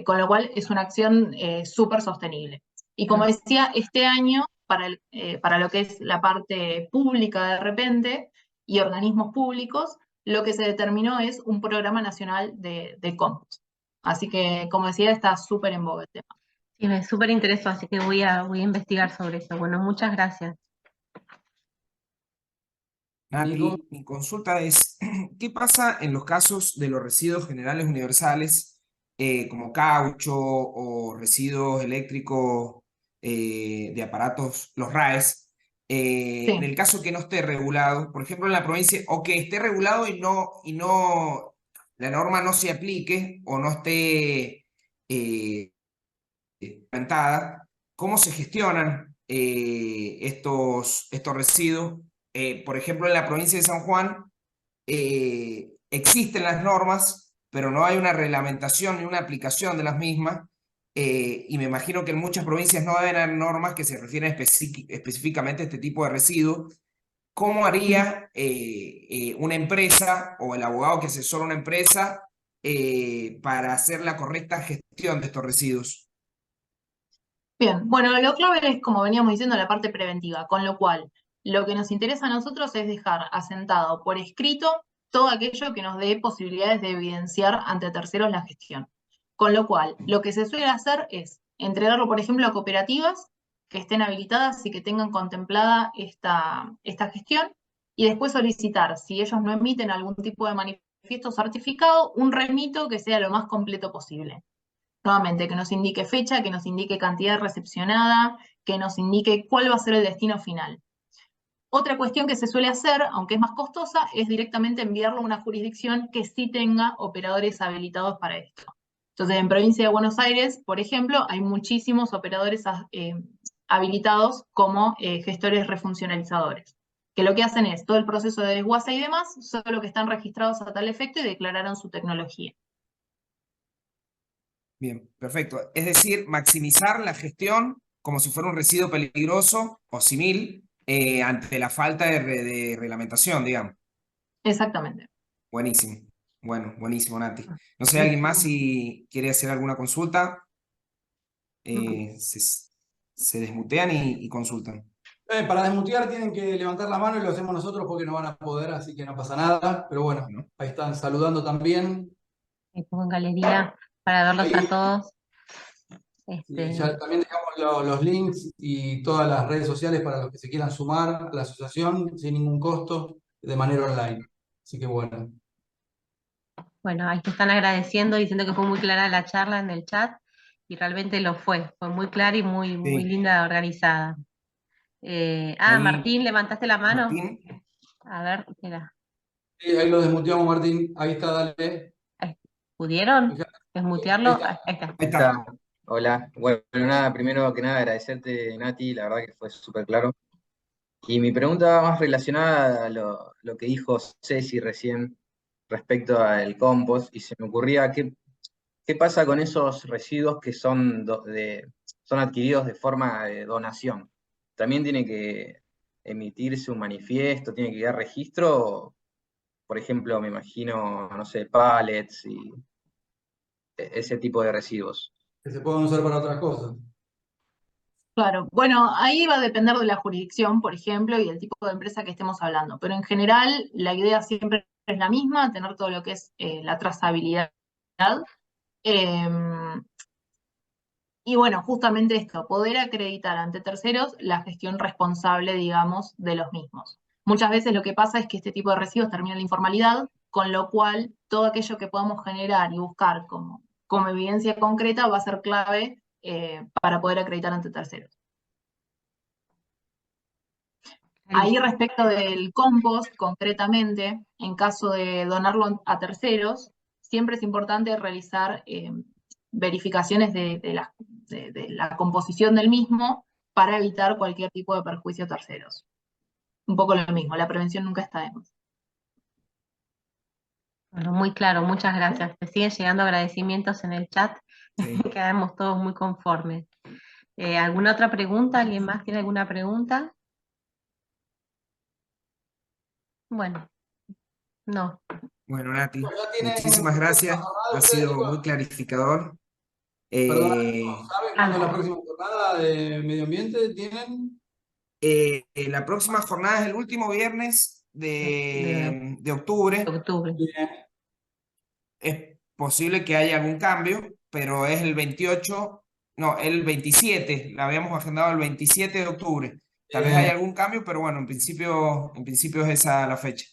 Con lo cual es una acción súper sostenible. Y como decía, este año, para lo que es la parte pública de repente y organismos públicos, lo que se determinó es un programa nacional de compost. Así que, como decía, está súper en boga el tema. Sí, me súper interesó, así que voy a investigar sobre eso. Bueno, muchas gracias. Nati, mi consulta es, ¿qué pasa en los casos de los residuos generales universales, como caucho o residuos eléctricos de aparatos, los RAES, en Sí. el caso que no esté regulado, por ejemplo en la provincia, o que esté regulado y no, la norma no se aplique o no esté implementada, ¿cómo se gestionan estos residuos? Por ejemplo, en la provincia de San Juan existen las normas, pero no hay una reglamentación ni una aplicación de las mismas. Y me imagino que en muchas provincias no deben haber normas que se refieren específicamente a este tipo de residuos. ¿Cómo haría una empresa o el abogado que asesora una empresa para hacer la correcta gestión de estos residuos? Bien, bueno, lo clave es, como veníamos diciendo, la parte preventiva, con lo cual lo que nos interesa a nosotros es dejar asentado por escrito todo aquello que nos dé posibilidades de evidenciar ante terceros la gestión. Con lo cual, lo que se suele hacer es entregarlo, por ejemplo, a cooperativas que estén habilitadas y que tengan contemplada esta gestión, y después solicitar, si ellos no emiten algún tipo de manifiesto certificado, un remito que sea lo más completo posible. Nuevamente, que nos indique fecha, que nos indique cantidad recepcionada, que nos indique cuál va a ser el destino final. Otra cuestión que se suele hacer, aunque es más costosa, es directamente enviarlo a una jurisdicción que sí tenga operadores habilitados para esto. Entonces, en provincia de Buenos Aires, por ejemplo, hay muchísimos operadores habilitados como gestores refuncionalizadores, que lo que hacen es todo el proceso de desguace y demás, solo que están registrados a tal efecto y declararon su tecnología. Bien, perfecto. Es decir, maximizar la gestión como si fuera un residuo peligroso o simil ante la falta de reglamentación, digamos. Exactamente. Buenísimo. Bueno, buenísimo, Nati. No sé, ¿alguien más si quiere hacer alguna consulta? Se desmutean y consultan. Para desmutear tienen que levantar la mano y lo hacemos nosotros porque no van a poder, así que no pasa nada. Pero bueno, ¿No? ahí están saludando también. Me pongo en galería para verlos a Ahí, todos. ya también dejamos los links y todas las redes sociales para los que se quieran sumar a la asociación sin ningún costo, de manera online. Así que bueno. Bueno, ahí te están agradeciendo, diciendo que fue muy clara la charla en el chat, y realmente lo fue muy clara y muy Sí. linda, organizada. Ahí, Martín, ¿levantaste la mano? Martín. A ver, mira, Sí, ahí lo desmuteamos, Martín. Ahí está, dale. ¿pudieron Fíjate, ahí desmutearlo? está. Ahí está. Ahí Ahí está. está. Hola. Bueno, nada, primero que nada agradecerte, Nati, la verdad que fue súper claro. Y mi pregunta va más relacionada a lo que dijo Ceci recién respecto al compost, y se me ocurría qué pasa con esos residuos que son adquiridos de forma de donación. ¿También tiene que emitirse un manifiesto, tiene que dar registro? Por ejemplo, me imagino, no sé, pallets y ese tipo de residuos. Que se puedan usar para otras cosas. Claro, bueno, ahí va a depender de la jurisdicción, por ejemplo, y del tipo de empresa que estemos hablando, pero en general la idea siempre es la misma, tener todo lo que es la trazabilidad. Eh, y bueno, justamente esto, poder acreditar ante terceros la gestión responsable, digamos, de los mismos. Muchas veces lo que pasa es que este tipo de residuos termina en la informalidad, con lo cual todo aquello que podamos generar y buscar como evidencia concreta va a ser clave para poder acreditar ante terceros. Ahí respecto del compost, concretamente, en caso de donarlo a terceros, siempre es importante realizar verificaciones de la composición del mismo para evitar cualquier tipo de perjuicio a terceros. Un poco lo mismo, la prevención nunca está de más. Bueno, muy claro, muchas gracias. Te siguen llegando agradecimientos en el chat, Sí. quedamos todos muy conformes. ¿Alguna otra pregunta? ¿Alguien más tiene alguna pregunta? Bueno, no. Bueno, Nati, Ya tienen muchísimas la próxima gracias. jornada Ha ustedes, sido chicos. muy clarificador. Perdón, Eh, ¿saben cuándo es la próxima jornada de medio ambiente? ¿Tienen? la próxima jornada es el último viernes De de octubre. octubre. Bien. Es posible que haya algún cambio, pero es el 28, no, el 27. La habíamos agendado el 27 de octubre. Tal vez haya algún cambio, pero bueno, en principio es esa la fecha.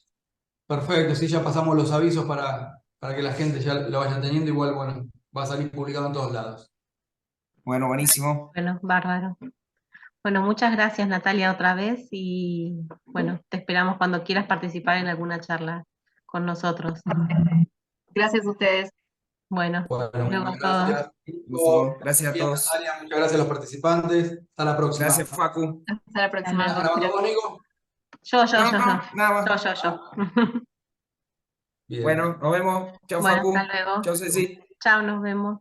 Perfecto, sí, ya pasamos los avisos para que la gente ya lo vaya teniendo. Igual, bueno, va a salir publicado en todos lados. Bueno, buenísimo. Bueno, bárbaro. Bueno, muchas gracias Natalia otra vez, y bueno, te esperamos cuando quieras participar en alguna charla con nosotros. Gracias a ustedes. Bueno, Bueno, hasta luego a muchas todos. gracias. Gusto. Gracias a Bien, todos. Natalia, muchas gracias a los participantes. Hasta la próxima. Gracias, Facu. Hasta la próxima. Hasta ¿Estás grabando vos, Nico? Yo. No, no, nada más. Yo. Bien. Bueno, nos vemos. Chao, Bueno, hasta Facu. luego. Chao, Ceci. Chao, nos vemos.